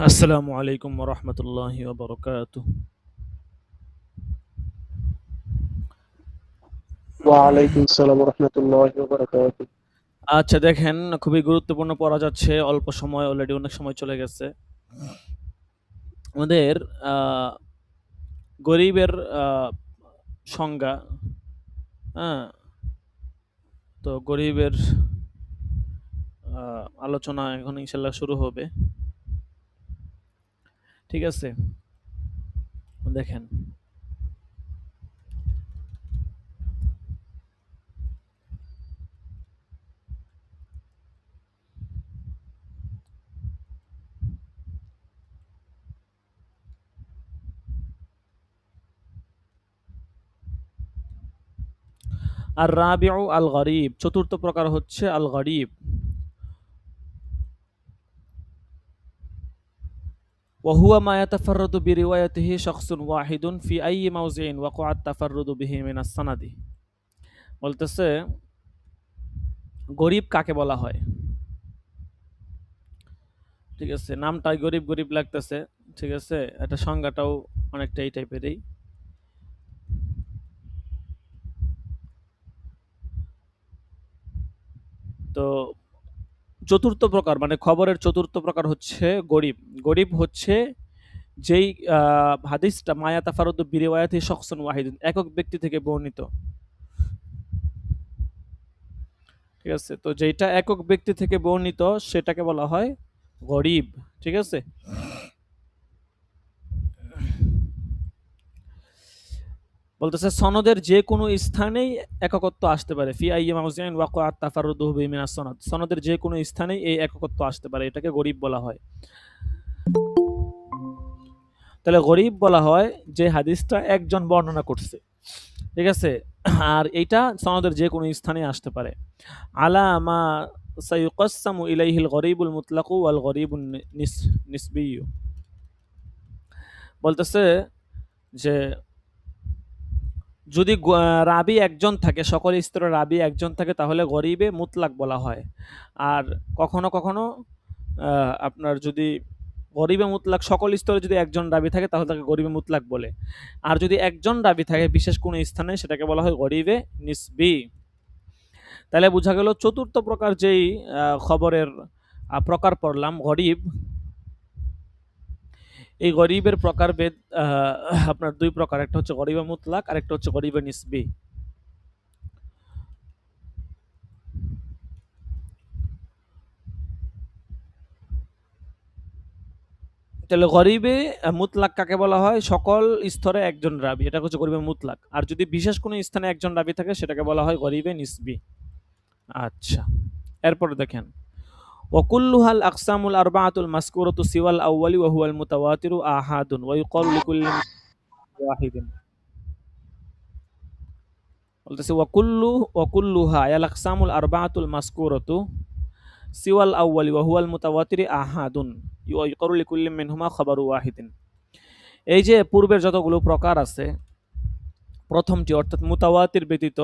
আসসালামু আলাইকুম ওয়া রাহমাতুল্লাহি ওয়া বারাকাতুহু। ওয়ালাইকুম আসসালাম রহমতুল্লাহি ওয়া বারাকাতুহু। আচ্ছা দেখেন, খুবই গুরুত্বপূর্ণ পড়া যাচ্ছে। অল্প সময়, অলরেডি অনেক সময় চলে গেছে। আমাদের আ গরিবের সংজ্ঞা, হ্যাঁ? তো গরিবের আ আলোচনা এখন ইনশাআল্লাহ শুরু হবে। ঠিক আছে? দেখেন। আর রাবিউ আল গরিব, চতুর্থ প্রকার হচ্ছে আল গরিব। وهو ما يتفرد بروايته شخص واحد في أي موضع وقع التفرد به من السند। বলতেছে গরিব কাকে বলা হয়? ঠিক আছে, নামটাই গরিব গরিব লাগতেছে। ঠিক আছে, এটা সংজ্ঞাটাও অনেকটা এই টাইপেরই। তো চতুর্থ প্রকার মানে খবরের চতুর্থ প্রকার হচ্ছে গরিব। গরিব হচ্ছে যেই হাদিসটা মায়া তাফারুদু বিরিওয়ায়াতি শখসুন ওয়াহিদুন, একক ব্যক্তি থেকে বর্ণিত। ঠিক আছে, তো যেটা একক ব্যক্তি থেকে বর্ণিত সেটাকে বলা হয় গরিব। ঠিক আছে, বলতেছে সনদের যে কোনো স্থানেই এককত্ব আসতে পারে। ফি আইয়ি মাউজিন ওয়াকাআত তাফাররুদুহু বি মিনাস সনদ, সনদের যে কোনো স্থানেই এই এককত্ব আসতে পারে, এটাকে গরিব বলা হয়। তাহলে গরিব বলা হয় যে হাদিসটা একজন বর্ণনা করছে। ঠিক আছে, আর এইটা সনদের যে কোনো স্থানে আসতে পারে। আলা মা সায়ুকাসসামু ইলাইহিল গরিবুল মুতলাকু ওয়াল গরিবুন নিসবিয়্যু। বলতেছে যে যদি রাবি একজন থাকে, সকল স্তরের রাবি একজন থাকে, তাহলে গরিবে মুতলাক বলা হয়। আর কখনো কখনো আপনার যদি গরিবে মুতলাক সকল স্তরে যদি একজন রাবি থাকে তাহলে তাকে গরিবে মুতলাক বলে। আর যদি একজন রাবি থাকে বিশেষ কোনো স্থানে সেটাকে বলা হয় গরিবে নিসবি। তাহলে বোঝা গেল চতুর্থ প্রকার যেই খবরের প্রকার পড়লাম গরিব, এই গরিবের প্রকারভেদ আপনার দুই প্রকার, একটা হচ্ছে গরিবে মুতলাক আর একটা হচ্ছে গরিবে নিসবি। তাহলে গরিবে মুতলাক কাকে বলা হয়? সকল স্তরে একজন রাবি, এটা হচ্ছে গরিবে মুতলাক। আর যদি বিশেষ কোনো স্থানে একজন রাবি থাকে সেটাকে বলা হয় গরিবে নিসবি। আচ্ছা, এরপরে দেখেন ওয়াকুল্লুহাল আকসামুল আরবাআতুল মাসকুরাতু সিওয়াল আউয়ালি ওয়া হুয়াল মুতাওয়াতিরু আহাদুন ওয়া ইউকালু লিকুল্লি ওয়াহিদিন। বলতেছে ওয়াকুল্লুহা আল আকসামুল আরবাআতুল মাসকুরাতু সিওয়াল আউয়ালি ওয়া হুয়াল মুতাওয়াতিরি আহাদুন ওয়া ইউকালু লিকুল্লি মিনহুমা খাবারু ওয়াহিদিন। এই যে পূর্বের যতগুলো প্রকার আছে, প্রথমটি অর্থাৎ মুতাওয়াতির ব্যতীত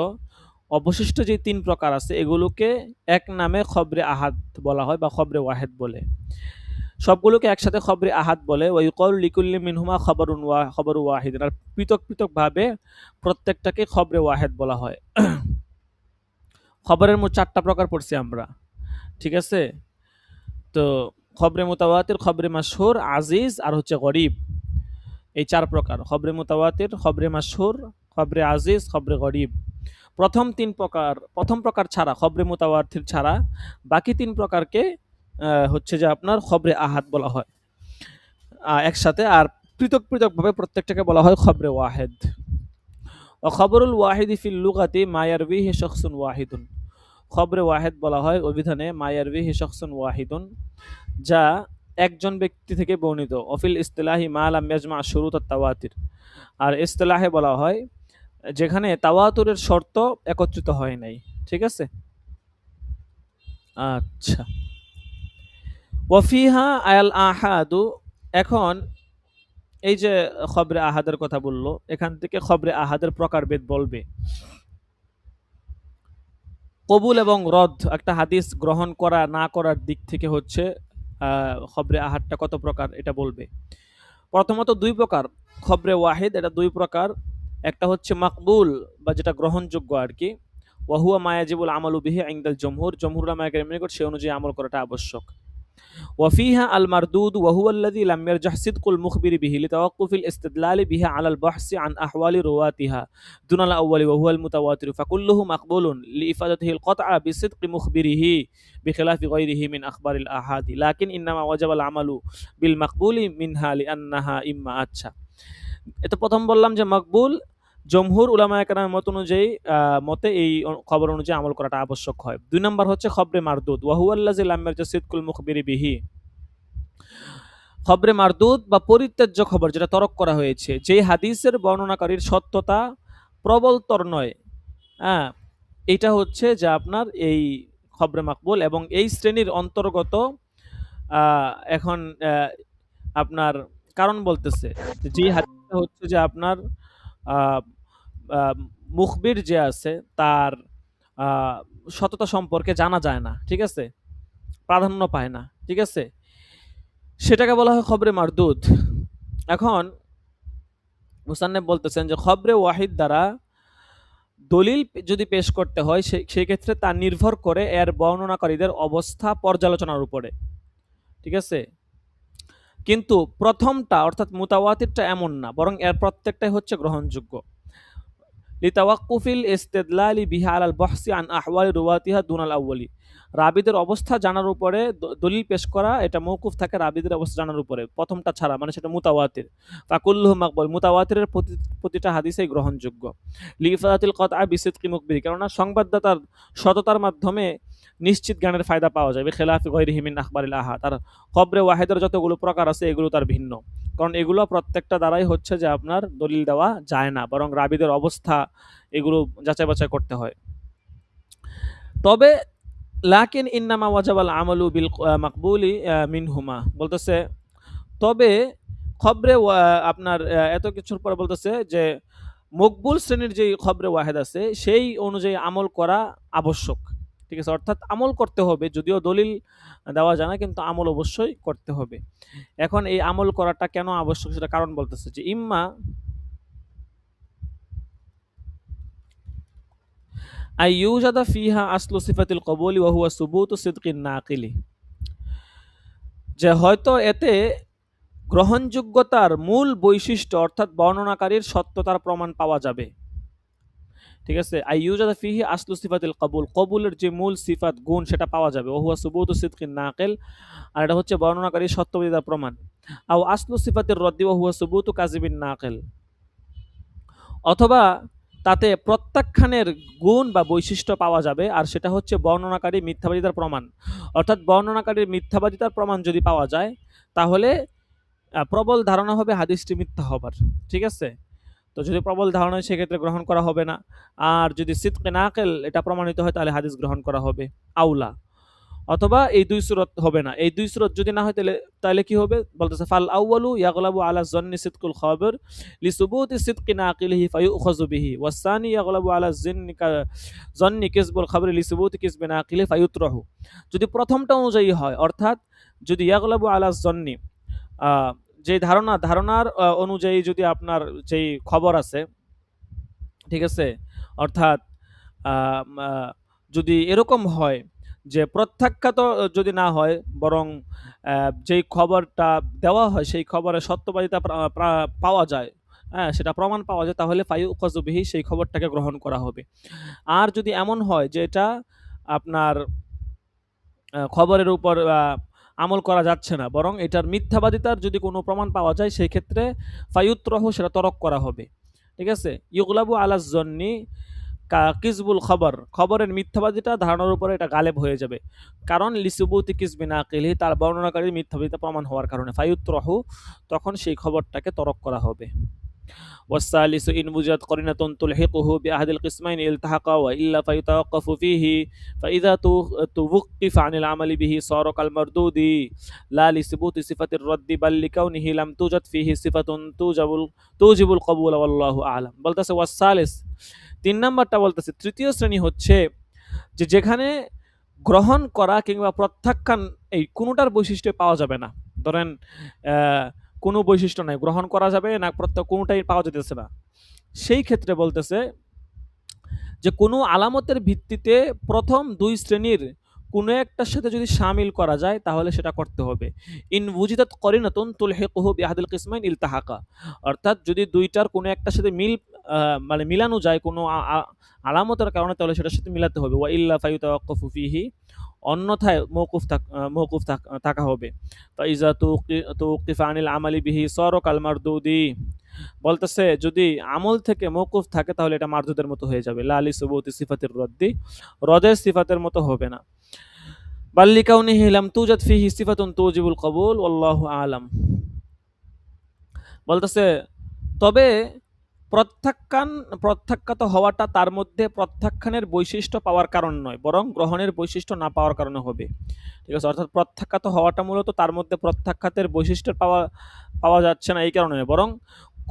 অবশিষ্ট যে তিন প্রকার আছে এগুলোকে এক নামে খবরে আহাদ বলা হয় বা খবরে ওয়াহেদ বলে। সবগুলোকে একসাথে খবরে আহাদ বলে। ওয়াইকল লিকুল্লি মিনহুমা খবরু ওয়াহিদ, আর পৃথক পৃথক ভাবে প্রত্যেকটাকে খবরে ওয়াহেদ বলা হয়। খবরের মোট চারটা প্রকার পড়ছি আমরা। ঠিক আছে, তো খবরে মুতাওয়াতির, খবরে মাশহুর, আজিজ আর হচ্ছে গরিব, এই চার প্রকার: খবরে মুতাওয়াতির, খবরে মাশহুর, খবরে আজিজ, খবরে গরিব। প্রথম প্রকার ছাড়া, খবরে মুতাওয়াতির ছাড়া বাকি তিন প্রকারকে হচ্ছে যে আপনার খবরে আহাদ বলা হয় একসাথে, আর পৃথক পৃথক ভাবে প্রত্যেকটাকে বলা হয় খবরে ওয়াহেদ। ও খবরুল ওয়াহিদি ফিল লুগাতি মায়ারবিহি শখসুন ওয়াহিদুন। খবরে ওয়াহেদ বলা হয় অভিধানে মায়ারবিহি শখসুন ওয়াহিদুন, যা একজন ব্যক্তি থেকে বর্ণিত। অফিল ইস্তিলাহি মা লাম ইয়াজমা শুরুত তাওয়াতির, আর ইস্তিলাহে বলা হয় যেখানে তাওয়াতুরের শর্ত একত্রিত হয় নাই। ঠিক আছে, আচ্ছা। ওয়াফিহা আল আহাদু, এখন এই যে খবরে আহাদের কথা বললো, এখান থেকে খবরে আহাদের প্রকারভেদ বলবে। কবুল এবং রদ, একটা হাদিস গ্রহণ করা না করার দিক থেকে হচ্ছে খবরে আহাদটা কত প্রকার এটা বলবে। প্রথমত দুই প্রকার খবরে ওয়াহিদ, এটা দুই প্রকার। একটা হচ্ছে মাকবুল বা যেটা গ্রহণযোগ্য আর কি, ওয়াহুয়া মায়াজিবুল আমালু বিহি ইনদাল জমহুর, জমহুর উলামায়ে কেরামের নিকট সে অনুযায়ী আমল করাটা আবশ্যক। وفيها المردود وهو الذي لم يرجح صدق المخبر به لتوقف الاستدلال به على البحث عن أحوال رواتها دون الأول وهو المتواتر فكله مقبول لإفادته القطع بصدق مخبره بخلاف غيره من أخبار الآحاد لكن إنما وجب العمل بالمقبول منها لأنها إما আচ্ছা, এটা প্রথম বললাম যে মকবুল জমহুর উলামায়ে কেরামের মত অনুযায়ী মতে এই খবর অনুযায়ী আমল করাটা আবশ্যক হয়। দুই নম্বর হচ্ছে খবরে মারদুদ ওয়াহুয়াল্লাযী লাম ইয়ারজা সিদকুল মুখবিরি বিহি, খবরে মারদুদ বা পরিত্যাজ্য খবর যেটা তরক করা হয়েছে, যেই হাদিসের বর্ণনাকারীর সত্যতা প্রবলতর নয়, হ্যাঁ, এটা হচ্ছে যে আপনার এই খবরে মাকবুল এবং এই শ্রেণীর অন্তর্গত। এখন আপনার কারণ বলতেছে যে হাদিসটা হচ্ছে যে আপনার আহ, আহ, মুখবির যে আছে তার সততা সম্পর্কে জানা যায় না, ঠিক আছে, প্রাধান্য পায় না, ঠিক আছে, সেটাকে বলা হয় খবরে মারদুদ। এখন মুসান্নেফ বলতেছেন যে খবরে ওয়াহিদ দ্বারা দলিল যদি পেশ করতে হয় সেই ক্ষেত্রে তা নির্ভর করে এর বর্ণনাকারীদের অবস্থা পর্যালোচনার উপরে, ঠিক আছে। কিন্তু প্রথমটা অর্থাৎ মুতাওয়াতিরটা এমন না, বরং এর প্রত্যেকটাই হচ্ছে গ্রহণযোগ্য। লিতাওয়াক্কুফিল ইস্তিদলালি বিহা আলাল বহসি আন আহওয়ালি রুওয়াতিহা দুনাল আউয়ালি, রাবিদের অবস্থা জানার উপরে দলিল পেশ করা এটা মওকুফ থাকে রাবিদের অবস্থা জানার উপরে, প্রথমটা ছাড়া, মানে সেটা মুতাওয়াতির। ফাকুল্লুহু মাকবুল, মুতাওয়াতিরের প্রতিটা হাদিসই গ্রহণযোগ্য। লিইফাদাতিল কতআ বিসিদকি মুখবিরি, কেননা সংবাদদাতার সততার মাধ্যমে নিশ্চিত জ্ঞানের ফায়দা পাওয়া যাবে। খেলাফি গায়রিহি মিন আখবারিল আহাদ, আর খবরে ওয়াহিদের যতগুলো প্রকার আছে এগুলো তার ভিন্ন, কারণ এগুলো প্রত্যেকটা দ্বারাই হচ্ছে যে আপনার দলিল দেওয়া যায় না, বরং রাবিদের অবস্থা এগুলো যাচাই বাছাই করতে হয়। তবে লাকিন ইন্নামা ওয়াজাবাল আমালু বিল মাকবুলি মিনহুমা, বলতেছে তবে খবরে আপনার এত কিছুর পরে বলতেছে যে মকবুল শ্রেণীর যে খবরে ওয়াহেদ আছে সেই অনুযায়ী আমল করা আবশ্যক, ঠিক আছে, অর্থাৎ আমল করতে হবে, যদিও দলিল দেওয়া যায় না কিন্তু আমল অবশ্যই করতে হবে। এখন এই আমল করাটা কেন আবশ্যক সেটা কারণ বলতেছে যে ইম্মা আইয়ুজাদা ফিহা আসলু সিফাতিল কবুলি ওয়া হুয়া সুবুতু সিদকিন নাকিলি, যে হয়তো এতে গ্রহণযোগ্যতার মূল বৈশিষ্ট্য অর্থাৎ বর্ণনাকারীর সত্যতার প্রমাণ পাওয়া যাবে, ঠিক আছে। আইয়ুজাদা ফিহি আসলু সিফাতিল কবুল, কবুলের যে মূল সিফাত গুণ সেটা পাওয়া যাবে। ওয়া হুয়া সুবুতু সিদকিন নাকিল, আর এটা হচ্ছে বর্ণনাকারীর সত্যবাদিতার প্রমাণ। আও আসলু সিফাতির রদ্দি ওয়া হুয়া সুবুতু কাযিবিন নাকিল, অথবা তাতে প্রত্যাখ্যানের গুণ বা বৈশিষ্ট্য পাওয়া যাবে, আর সেটা হচ্ছে বর্ণনাকারী মিথ্যাবাদিতার প্রমাণ। অর্থাৎ বর্ণনাকারীর মিথ্যাবাদিতার প্রমাণ যদি পাওয়া যায় তাহলে প্রবল ধারণা হবে হাদিসটি মিথ্যা হবার, ঠিক আছে। তো যদি প্রবল ধারণা হয় সেক্ষেত্রে গ্রহণ করা হবে না, আর যদি সিদকে নাকেল এটা প্রমাণিত হয় তাহলে হাদিস গ্রহণ করা হবে আউলা। অথবা এই দুই সুরত হবে না, এই দুই সুরত যদি না হয় তাহলে তাহলে কি হবে, বলতেছে ফাল আউয়ালু ইয়াগলাবু আলা যন্নি সিদকুল খবর লিসুবুতি সিদকি নাকিলিহি ফায়ুখাযু বিহি ওয়াসানি ইয়াগলাবু আলা যন্নি কিসবুল খবর লিসুবুতি কিসবি নাকিলি ফায়ুতরাহু। যদি প্রথমটা অনুযায়ী হয়, অর্থাৎ যদি ইয়াগলাবু আলা যন্নি যে ধারণার অনুযায়ী যদি আপনার যেই খবর আছে, ঠিক আছে, অর্থাৎ যদি এরকম হয় যে প্রত্যাখ্যাত যদি না হয়, বরং যেই খবরটা দেওয়া হয় সেই খবরের সত্যবাদিতা পাওয়া যায়, হ্যাঁ, সেটা প্রমাণ পাওয়া যায়, তাহলে ফায়ুখাযু বিহি সেই খবরটাকে গ্রহণ করা হবে। আর যদি এমন হয় যে এটা আপনার খবরের উপর আমল করা যাচ্ছে না, বরং এটার মিথ্যাবাদিতার যদি কোনো প্রমাণ পাওয়া যায় সেই ক্ষেত্রে ফায়ুতরাহু সেটা তরক করা হবে, ঠিক আছে। ইউগলাবু আলা যন্নি কিসবুল খবর, খবরের মিথ্যাবাদিতা ধারণার উপরে এটা গালেব হয়ে যাবে, কারণ লিসুবুতি কিসবি নাকিলি তার বর্ণনাকারীর মিথ্যাবাদিতা প্রমাণ হওয়ার কারণে ফায়ুতরাহু তখন সেই খবরটাকে তরক করা হবে। والثالث إن وجدت قرينة تلحقه بأحد القسمين التحق وإلا فيتوقف فيه فإذا توقف عن العمل به صار كالمردود لا لثبوت صفة الرد بل لكونه لم توجد فيه صفة توجب القبول والله أعلم। বলতেছে والثالث, তিন নাম্বারটা বলতেছে তৃতীয় শ্রেণী হচ্ছে যে যেখানে গ্রহণ করা কিংবা প্রত্যাখ্যান এই কোনোটার বৈশিষ্ট্য পাওয়া যাবে না। ধরেন কোনো বৈশিষ্ট্য নাই, গ্রহণ করা যাবে না কোনোটাই পাওয়া যেতেছে না। সেই ক্ষেত্রে বলতেছে যে কোনো আলামতের ভিত্তিতে প্রথম দুই শ্রেণীর কোনো একটার সাথে যদি শামিল করা যায় তাহলে সেটা করতে হবে। ইন ওয়ুজিদাত করিনাতুন তুলহিকুহু বিআহাদিল কিসমাইন ইলতাহাকা, অর্থাৎ যদি দুইটার কোনো একটার সাথে মানে মিলানো যায় কোনো আলামতের কারণে তাহলে সেটার সাথে মিলাতে হবে। ওয়া ইল্লা ফায়ুতাওয়াক্কাফু ফিহি, অন্যথায় মওকুফ থাকা হবে। ফাইজা তুওকিফা আনিল আমালি বিহি সারা কাল মারদুদি, বলতেছে যদি আমল থেকে মওকুফ থাকে তাহলে এটা মারদুদের মতো হয়ে যাবে। লা লিসুবুতি সিফাতির রদ্দি, রদের সিফাতের মতো হবে না। বাল লিকাউনিহি লাম তুজাদ ফিহি সিফাতুন তুজিবুল কবুল ওয়াল্লাহু আলাম। বলতেছে তবে প্রত্যাখ্যাত হওয়াটা তার মধ্যে প্রত্যাখ্যানের বৈশিষ্ট্য পাওয়ার কারণ নয়, বরং গ্রহণের বৈশিষ্ট্য না পাওয়ার কারণে হবে। ঠিক আছে, অর্থাৎ প্রত্যাখ্যাত হওয়াটা মূলত তার মধ্যে প্রত্যাখ্যাতের বৈশিষ্ট্য পাওয়া যাচ্ছে না এই কারণে, বরং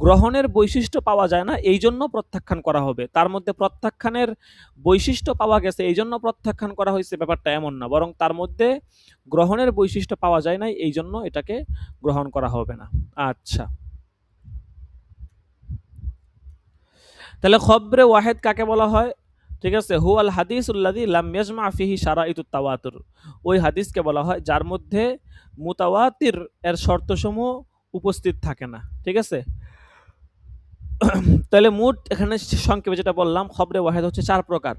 গ্রহণের বৈশিষ্ট্য পাওয়া যায় না এই জন্য প্রত্যাখ্যান করা হবে। তার মধ্যে প্রত্যাখ্যানের বৈশিষ্ট্য পাওয়া গেছে এই জন্য প্রত্যাখ্যান করা হয়েছে, ব্যাপারটা এমন না, বরং তার মধ্যে গ্রহণের বৈশিষ্ট্য পাওয়া যায় না এই জন্য এটাকে গ্রহণ করা হবে না। আচ্ছা, তাহলে খবরে ওয়াহেদ কাকে বলা হয়? ঠিক আছে, হুয়াল হাদিসুল্লাযী লাম ইয়াজমা ফিহি শারাইতুত তাওয়াতুর, ওই হাদিসকে বলা হয় যার মধ্যে মুতাওয়াতির এর শর্তসমূহ উপস্থিত থাকে না। ঠিক আছে, তাহলে মোট এখানে সংক্ষেপে যেটা বললাম, খবরে ওয়াহেদ হচ্ছে 4 প্রকার।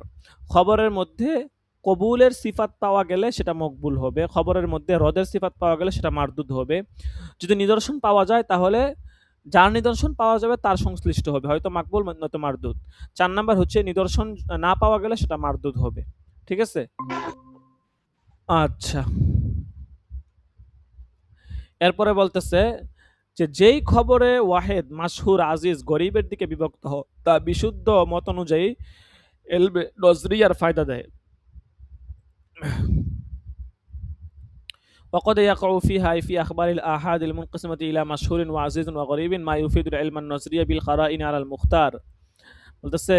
খবরের মধ্যে কবুলের সিফাত পাওয়া গেলে সেটা মকবুল হবে, খবরের মধ্যে রদের সিফাত পাওয়া গেলে সেটা মারদুদ হবে, যদি নিদর্শন পাওয়া যায় তাহলে যার নিদর্শন পাওয়া যাবে তার সংশ্লিষ্ট হবে, হয়তো মাকবুল নয়তো মারদুদ। 4 নাম্বার হচ্ছে নিদর্শন না পাওয়া গেলে সেটা মারদুদ হবে। ঠিক আছে, আচ্ছা, এরপরে বলতেছে যে যেই খবরে ওয়াহেদ মাশহুর আজিজ গরিবের দিকে বিভক্ত তা বিশুদ্ধ মত অনুযায়ী এলবে নজরিয়ার ফায়দা দেয়। وقد يقع فيها في أخبار الآحاد المنقسمة إلى مشهور وعزيز وغريب ما يفيد العلم النظري بالقرائن على المختار। বলতেছে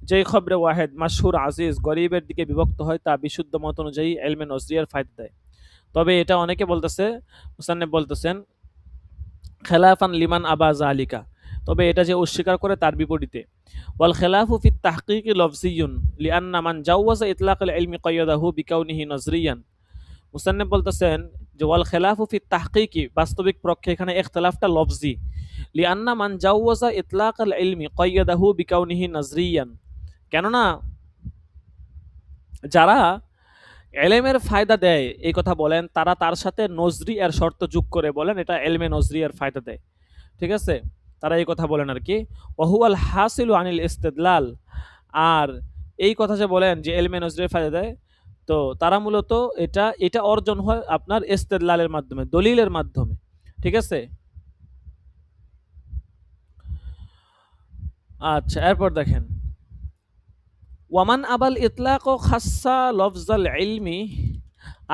যেই খবরে ওয়াহেদ মাশহুর আজিজ গরিবের দিকে বিভক্ত হয় তা বিশুদ্ধ মত অনুযায়ী ইলমে নজরিয়ার ফায়দা দেয়। তবে এটা অনেকে বলতেছে, মুসান্নিফ বলতেছেন খেলাফান লিমান আবা জালিকা, তবে এটা যে অস্বীকার করে তার বিপরীতে। ওয়াল খেলাফু ফিত তাহকিকি লফজিয়ুন লিআন্না মান জাওয়াজা ইতলাকুল ইলমি কাইয়াদাহু বিকাউনিহি নজরিয়ান। মুসান্নিফ বলতেছেন যে ওয়াল খেলাফু ফিত তাহকিকি, বাস্তবিক পক্ষে এখানে ইখতিলাফটা লফজি, লিআন্না মান জাওয়াজা ইতলাকুল ইলমি কাইয়াদাহু বিকাউনিহি নজরিয়ান, কেননা যারা এলেমের ফায়দা দেয় এই কথা বলেন তারা তার সাথে নজরি এর শর্ত যোগ করে বলেন এটা এলমে নজরি এর ফায়দা দেয়। ঠিক আছে, তারা এই কথা বলেন আর কি। ওহুয়াল হাসিলু আনিল ইস্তেদলাল, আর এই কথা যে বলেন যে এলমে নজরির ফায়দা দেয়, তো তারা মূলত এটা অর্জন হয় আপনার ইস্তেদলালের মাধ্যমে, দলিলের মাধ্যমে। ঠিক আছে, আচ্ছা, এরপর দেখেন ওয়ামান আবাল ইতলাক ও খাসা লফজাল ইলমি,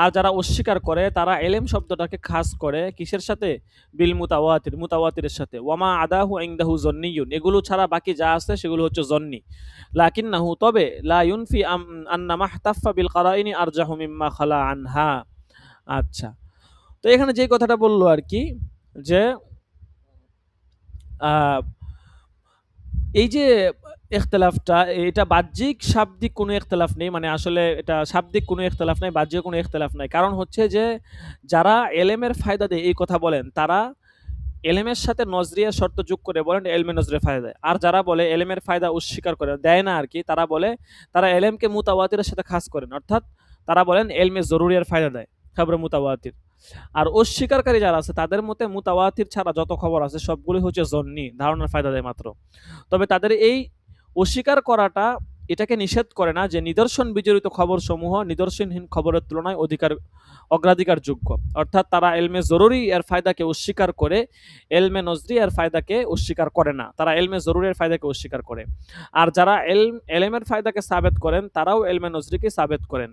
আর যারা অস্বীকার করে তারা এলেম শব্দটাকে খাস করে কিসের সাথে? বিল মুতাওয়াতির, মুতাওয়াতিরের সাথে। ওয়ামা আদাহু ইনদাহু জন্নিয়ুন, এগুলো ছাড়া বাকি যা আছে সেগুলো হচ্ছে জন্নি। লাকিন্নাহু, তবে লা ইউনফি আন্না মাহতাফা বিল কারাইনি আরজাহু মিম্মা খালা আনহা। আচ্ছা, তো এখানে যে কথাটা বললো আর কি, যে এই যে ইখতিলাফটা, এটা বাহ্যিক শাব্দিক কোনো ইখতিলাফ নেই, মানে আসলে এটা শাব্দিক কোনো ইখতিলাফ নাই, বাহ্যিক কোনো ইখতিলাফ নাই। কারণ হচ্ছে যে যারা এলেমের ফায়দা দেয় এই কথা বলেন তারা এলেমের সাথে নজরিয়া শর্ত যোগ করে বলেন এলমে নজরে ফায়দা দেয়। আর যারা বলে এলেমের ফায়দা অস্বীকার করে দেয় না আর কি, তারা বলে তারা এলেমকে মুতাওয়াতিরের সাথে খাস করেন, অর্থাৎ তারা বলেন এলমে জরুরিয়ার ফায়দা দেয় খবরে মুতাওয়াতির। আর অস্বীকারী যারা আছে তাদের মতে মুতাওয়াতির ছাড়া যত খবর আছে সবগুলোই হচ্ছে জন্নি, ধারণার ফায়দা দেয় মাত্র। তবে তাদের এই অস্বীকার করাটা এটাকে নিষেধ করে না যে নিদর্শন বিজড়িত খবর সমূহ নিদর্শনহীন খবরের তুলনায় অগ্রাধিকার যোগ্য, অর্থাৎ তারা এলমে জরুরি এর ফায়দাকে অস্বীকার করে এলমে নজরি এর ফায়দাকে অস্বীকার করে না, তারা এলমে জরুরি এর ফায়দাকে অস্বীকার করে। আর যারা এলমের ফায়দাকে সাবেত করেন তারাও এলমে নজরিকে সাবেত করেন।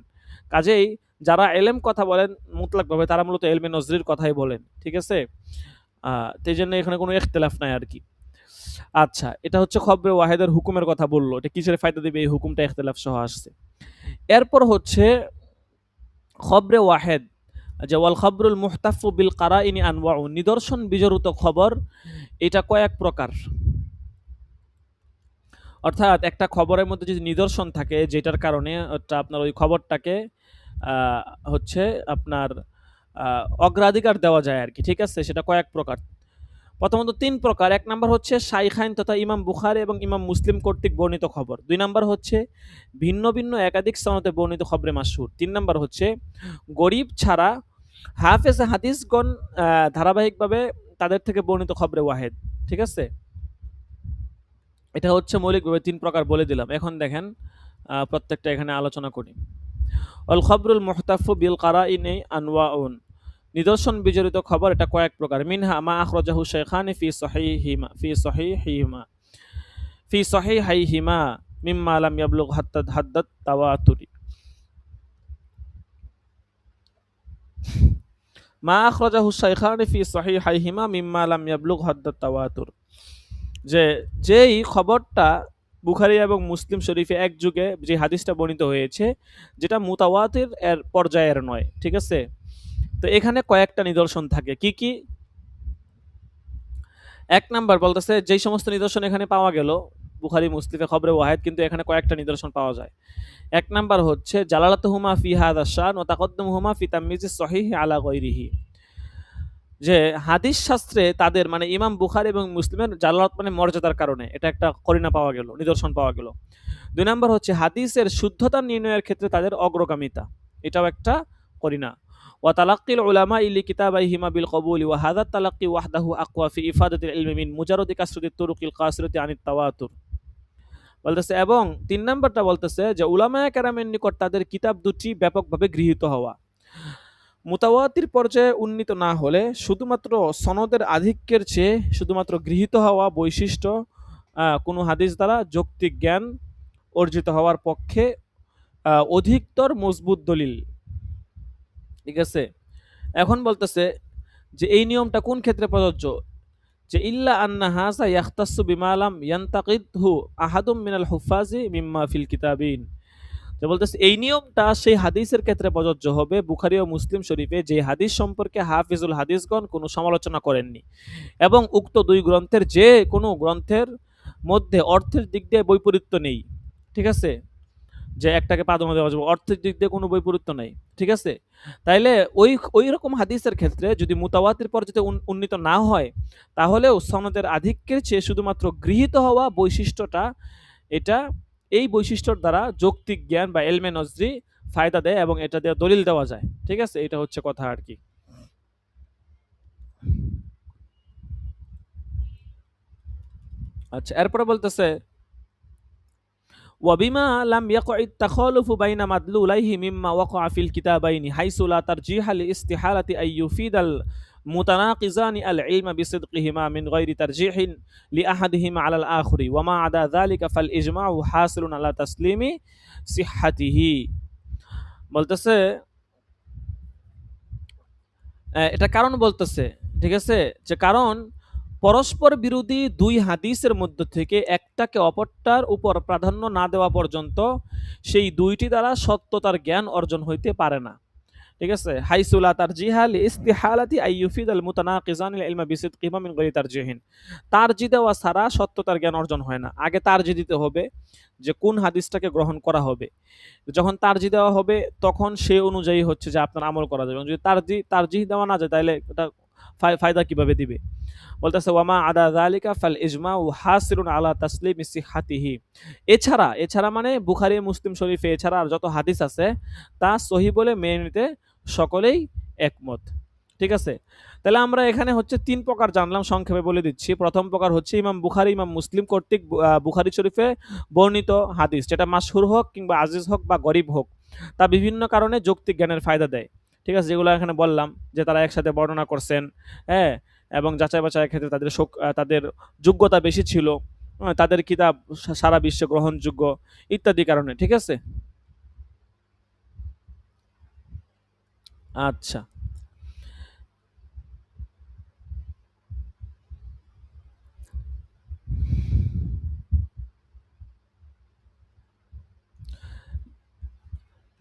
কাজেই যারা এলেম কথা বলেন মুতলাকভাবে তারা মূলত এলমে নজরির কথাই বলেন। ঠিক আছে, এই জন্য এখানে কোনো ইখতিলাফ নাই আর কি। আচ্ছা, এটা হচ্ছে খবরে ওয়াহেদের হুকুমের কথা বললো, এটা কিসের ফায়দা দিবে এই হুকুমটা ইখতিলাফ সহ আসছে। এরপর হচ্ছে খবরে ওয়াহেদ, যে ওয়াল খবরুল মুহতাফু বিল কারাইনি আনওয়াউ, নিদর্শন বিজড়িত খবর এটা কয়েক প্রকার। অর্থাৎ একটা খবরের মধ্যে যদি নিদর্শন থাকে যেটার কারণে ওটা আপনার ওই খবরটাকে আহ, হচ্ছে আপনার অগ্রাধিকার দেওয়া যায় আর কি, ঠিক আছে, সেটা কয়েক প্রকার। প্রথমত তিন প্রকার। এক নাম্বার হচ্ছে শাইখাইন তথা ইমাম বুখারী এবং ইমাম মুসলিম কর্তৃক বর্ণিত খবর। দুই নাম্বার হচ্ছে ভিন্ন ভিন্ন একাধিক সনদে বর্ণিত খবরে মাসহুর। তিন নাম্বার হচ্ছে গরিব ছাড়া হাফেজ হাদিসগণ ধারাবাহিকভাবে তাদের থেকে বর্ণিত খবরে ওয়াহেদ। ঠিক আছে, এটা হচ্ছে মৌলিকভাবে তিন প্রকার বলে দিলাম। এখন দেখেন প্রত্যেকটা এখানে আলোচনা করি। অল খবরুল মুহতাফু বিল কারাইনি আনওয়াউন, নিদর্শন বিজড়িত খবর এটা কয়েক প্রকার। মিনহা মা আখরাজাহু শাইখানি ফি সহিহাইহিমা মিম্মা লাম ইয়াবলুগ হাদ্দাত তাওয়াতুরি। মা আখরাজাহু শাইখানি ফি সহিহাইহিমা মিম্মা লাম ইয়াবলুগ হাদ্দাত তাওয়াতুর, যে যেই খবরটা বুখারী এবং মুসলিম শরীফে এক যুগে যে হাদিসটা বর্ণিত হয়েছে যেটা মুতাওয়াতির এর পর্যায়ের নয়। ঠিক আছে, তো এখানে কয়েকটা নিদর্শন থাকে। কি কি? এক নাম্বার বলতেছে যেই সমস্ত নিদর্শন এখানে পাওয়া গেল বুখারী মুসলিমে খবরে ওয়াহেদ, কিন্তু এখানে কয়েকটা নিদর্শন পাওয়া যায়। এক নাম্বার হচ্ছে জালালাতুহুমা ফি হাযা শান ওয়া তাকাদ্দুমুহুমা ফি তাময়িজিস সহিহ আলা গায়রিহি, যে হাদিস শাস্ত্রে তাদের মানে ইমাম বুখারী এবং মুসলিমের জালালত মানে মর্যাদার কারণে এটা একটা করিনা পাওয়া গেল, নিদর্শন পাওয়া গেল। দুই নাম্বার হচ্ছে হাদিসের শুদ্ধতা নির্ণয়ের ক্ষেত্রে তাদের অগ্রগামিতা, এটাও একটা করিনা। ওয়া তালাক্কিল উলামা ইলি কিতাবাইহিমা বিল কবুলি ওয়া হাযা তালাক্কি ওয়াহদাহু আকওয়া ফি ইফাদাতিল ইলমি মিন মুজাররাদি কাসরাতি তুরুকিল কাসিরাতি আনিত তাওয়াতুর। বলতেছে এবং তিন নাম্বারটা বলতেছে যে উলামায়ে কেরামের নিকট তাদের কিতাব দুটি ব্যাপকভাবে গৃহীত হওয়া। মুতাওয়াতির পর্যায়ে উন্নীত না হলে শুধুমাত্র সনদের আধিক্যের চেয়ে শুধুমাত্র গৃহীত হওয়া বৈশিষ্ট্য কোনো হাদিস দ্বারা যৌক্তিক জ্ঞান অর্জিত হওয়ার পক্ষে অধিকতর মজবুত দলিল। ঠিক আছে, এখন বলতেছে যে এই নিয়মটা কোন ক্ষেত্রে প্রযোজ্য, যে ইল্লা আন্না হাযা ইয়াখতাসসু বিমা লাম ইয়ানতাকিদহু আহাদুম মিনাল হুফাজি মিম্মা ফিল কিতাবিন, যে বলতেছে এই নিয়মটা সেই হাদিসের ক্ষেত্রে প্রযোজ্য হবে বুখারী ও মুসলিম শরীফে যে হাদিস সম্পর্কে হাফিজুল হাদিসগণ কোনো সমালোচনা করেননি এবং উক্ত দুই গ্রন্থের যে কোনো গ্রন্থের মধ্যে অর্থের দিক দিয়ে বৈপরীত্য নেই। ঠিক আছে, যে একটাকে প্রাধান্য দেওয়া যাবে, অর্থের দিক দিয়ে কোনো বৈপরীত্য নাই। ঠিক আছে, তাইলে ওই ওই রকম হাদিসের ক্ষেত্রে যদি মুতাওয়াতির পর্যায়ে উন্নীত না হয় তাহলেও সনদের আধিক্যের চেয়ে শুধুমাত্র গৃহীত হওয়া বৈশিষ্ট্যটা এটা এই বৈশিষ্ট্যর দ্বারা যৌক্তিক জ্ঞান বা এলমে নজরি ফায়দা দেয় এবং এটা দিয়ে দলিল দেওয়া যায়। ঠিক আছে, এটা হচ্ছে কথা আর কি। আচ্ছা, এরপরে বলতেছে وبما لم يقع التخالف بين مدلوليه مما وقع في الكتابين حيث لا ترجيح لاستحالة أن يفيد المتناقضان العلم بصدقهما من غير ترجيح لأحدهما على الآخر وما عدا ذلك فالإجماع حاصل على تسليم صحته। বলতেছে এটা কারণ বলতেছে, ঠিক আছে, যে কারণ পরস্পর বিরোধী দুই হাদিসের মধ্য থেকে একটাকে অপরটার উপর প্রাধান্য না দেওয়া পর্যন্ত সেই দুইটি দ্বারা সত্যতার জ্ঞান অর্জন হইতে পারে না। ঠিক আছে, হাইসুলা তারজিহা লিইস্তিহালাতি আইয়ুফিদ আল মুতানাকিজানিল ইলমা বিসিদকিহিমা মিন গায়রি তারজিহিন, তারজি দেওয়া ছাড়া সত্যতার জ্ঞান অর্জন হয় না। আগে তারজি দিতে হবে যে কোন হাদিসটাকে গ্রহণ করা হবে, যখন তারজি দেওয়া হবে তখন সে অনুযায়ী হচ্ছে যে আপনার আমল করা যাবে। যদি তারজি দেওয়া না যায় তাহলে এটা ফায়দা কিভাবে দিবে। বলতেছে ওয়ামা আদা যালিকা ফাল ইজমাউ হাসিরুন আলা তাসলিমি সিহহাতিহি, এছাড়া মানে বুখারী মুসলিম শরীফে এছাড়া আর যত হাদিস আছে তা সহিহ বলে মেনে নিতে সকলেই একমত। ঠিক আছে, তাহলে আমরা এখানে হচ্ছে তিন প্রকার জানলাম, সংক্ষেপে বলে দিচ্ছি। প্রথম প্রকার হচ্ছে ইমাম বুখারী ইমাম মুসলিম কর্তৃক বুখারী শরীফে বর্ণিত হাদিস, যেটা মাশহুর হোক কিংবা আজিজ হোক বা গরিব হোক, তা বিভিন্ন কারণে যৌক্তিক জ্ঞানের ফায়দা দেয়। ঠিক আছে, যেগুলো এখানে বললাম যে তারা একসাথে বর্ণনা করছেন, হ্যাঁ, এবং যাচাই বাছাইয়ের ক্ষেত্রে তাদের যোগ্যতা বেশি ছিল, তাদের কিতাব সারা বিশ্বে গ্রহণযোগ্য ইত্যাদি কারণে। ঠিক আছে, আচ্ছা,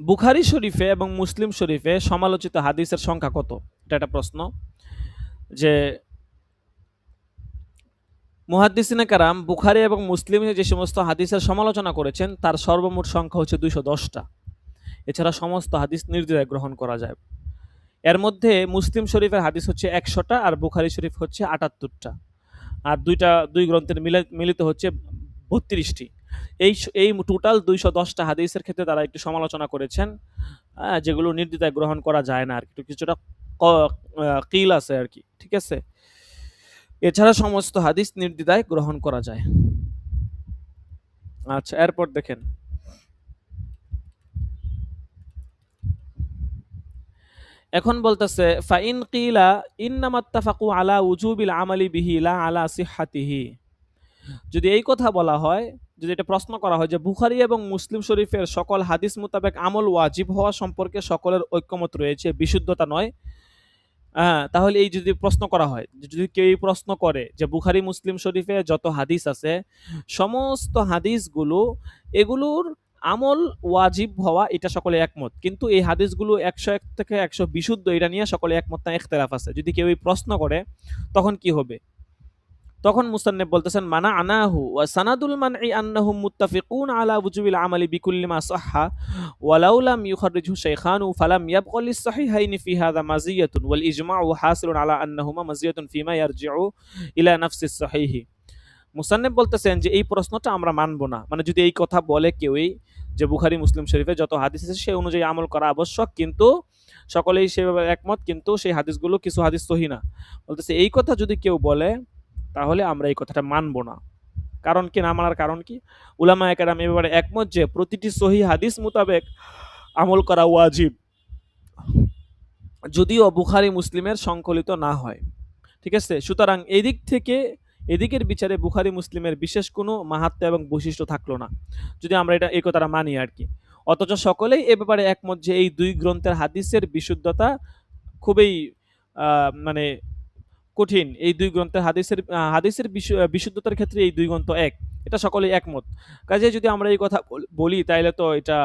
বুখারী শরীফে এবং মুসলিম শরীফে সমালোচিত হাদিসের সংখ্যা কত? এটা একটা প্রশ্ন। যে মুহাদ্দিসিনে কেরাম বুখারী এবং মুসলিমে যে সমস্ত হাদিসের সমালোচনা করেছেন তার সর্বমোট সংখ্যা হচ্ছে 210টা। এছাড়া সমস্ত হাদিস নির্দ্বিধায় গ্রহণ করা যায়। এর মধ্যে মুসলিম শরীফের হাদিস হচ্ছে 100টা আর বুখারী শরীফ হচ্ছে 78টা। আর দুই গ্রন্থের মিলিত হচ্ছে 32টি। এই টোটাল 210টা হাদিসের ক্ষেত্রে তারা একটু সমালোচনা করেছেন, যেগুলো নির্দ্বিধায় গ্রহণ করা যায় না আর কি, কিছুটা কিল আছে আর কি, ঠিক আছে। এছাড়া সমস্ত হাদিস নির্দ্বিধায় গ্রহণ করা যায়। আচ্ছা, এরপর দেখেন, এখন বলতেছে ফাইন কিলা ইন্নামাত্তাফাকু আলা উজুবিল আমালি বিহি লা আলা সিহহাতিহি। যদি এই কথা বলা হয়, যদি এটা প্রশ্ন করা হয় যে বুখারী এবং মুসলিম শরীফের সকল হাদিস মোতাবেক আমল ওয়াজিব হওয়া সম্পর্কে সকলের ঐক্যমত রয়েছে, বিশুদ্ধতা নয়, তাহলে এই যদি প্রশ্ন করা হয়, যদি কেউ এই প্রশ্ন করে যে বুখারী মুসলিম শরীফে যত হাদিস আছে সমস্ত হাদিসগুলো এগুলোর আমল ওয়াজিব হওয়া এটা সকলে একমত, কিন্তু এই হাদিসগুলো 101 থেকে 100 বিশুদ্ধ, এটা নিয়ে সকলে একমত না, ইখতিলাফ আছে, যদি কেউ এই প্রশ্ন করে তখন কি হবে? তখন মুসান্নিফ বলতেছেন মানা আনাহু ওয়া সানাদুল মানঈ আন্নাহুম মুত্তাফিকুন আলা ওয়াজুবিল আমালি বিকুল্লি মা সাহহা ওয়ালাউ লাম ইউখাররিজহু শাইখানু ফালাম ইয়াবকা লিস সাহিহাইনি ফি হাযা মাযিয়াতুন ওয়াল ইজমাউ হাসিলুন আলা আন্নাহুমা মাযিয়াতুন ফিমা ইয়ারজিউ ইলা নাফসিস সাহিহি। মুসান্নিফ বলতেছেন যে এই প্রশ্নটা আমরা মানব না, মানে যদি এই কথা বলে কেউই যে বুখারী মুসলিম শরীফে যত হাদিস আছে সেই অনুযায়ী আমল করা আবশ্যক, কিন্তু সকলেই সেভাবে একমত, কিন্তু সেই হাদিসগুলো কিছু হাদিস সহিহ না, বলতেছে এই কথা যদি কেউ বলে তাহলে আমরা এই কথাটা মানব না। কারণ কি না মানার কারণ কি? উলামায়ে কেরাম এই ব্যাপারে একমত যে প্রতিটি সহিহ হাদিস মোতাবেক আমল করা ওয়াজিব, যদিও বুখারী মুসলিমের সংকলিত না হয়, ঠিক আছে। সুতরাং এদিকের বিচারে বুখারী মুসলিমের বিশেষ কোনো মাহাত্ম্য এবং বৈশিষ্ট্য থাকলো না, যদি আমরা এই কথাটা মানি আর কি। অথচ সকলেই এ ব্যাপারে একমত যে এই দুই গ্রন্থের হাদিসের বিশুদ্ধতা খুবই মানে কঠিন। এই দুই গ্রন্থের হাদিসের বিশুদ্ধতার ক্ষেত্রে এই দুই গ্রন্থ এক, এটা সকলেই একমত। কাজে যদি আমরা এই কথা বলি তাহলে তো এটা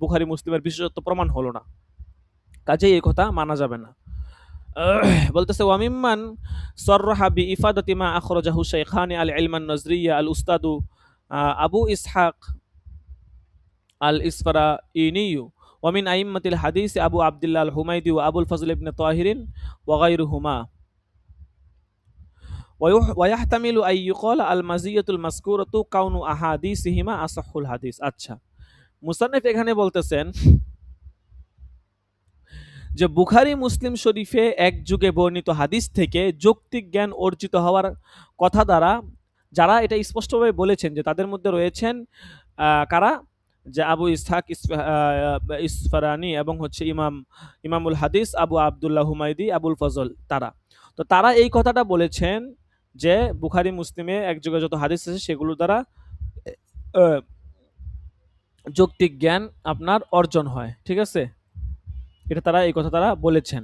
বুখারী মুসলিমের বিশেষত্ব প্রমাণ হলো না, কাজেই এই কথা মানা যাবে না। বলতেছে ওয়ামিম্মান সররাহা বি ইফাদাতি মা আখরাজাহু শাইখানি আল ইলমান নজরিয়া আল উস্তাদু আবু ইসহাক আল ইসফারাইনি ওয়া মিন আইম্মাতিল হাদিস আবু আব্দুল্লাহ আল হুমাইদি ওয়া আবুল ফজল ইবনে তাহিরিন ওয়া গায়রুহুমা ওয়াহতামিলু আই ইউকাল আল মাজিয়াতুল মাযকুরাতু কাউনু আহাদিসিহিমা আসাহুল হাদিস। আচ্ছা, মুসান্নিফ এখানে বলতেছেন যে বুখারী মুসলিম শরীফে এক যুগে বর্ণিত হাদিস থেকে যৌক্তিক জ্ঞান অর্জিত হওয়ার কথা দ্বারা যারা এটা স্পষ্টভাবে বলেছেন যে তাদের মধ্যে রয়েছেন কারা, যে আবু ইসহাক ইসফারানি এবং হচ্ছে ইমামুল হাদিস আবু আব্দুল্লাহ হুমাইদি আবুল ফজল, তারা এই কথাটা বলেছেন যে বুখারী মুসলিমে এক যুগে যত হাদিস আছে সেগুলো দ্বারা যৌক্তিক জ্ঞান আপনার অর্জন হয়, ঠিক আছে। এটা এই কথা তারা বলেছেন,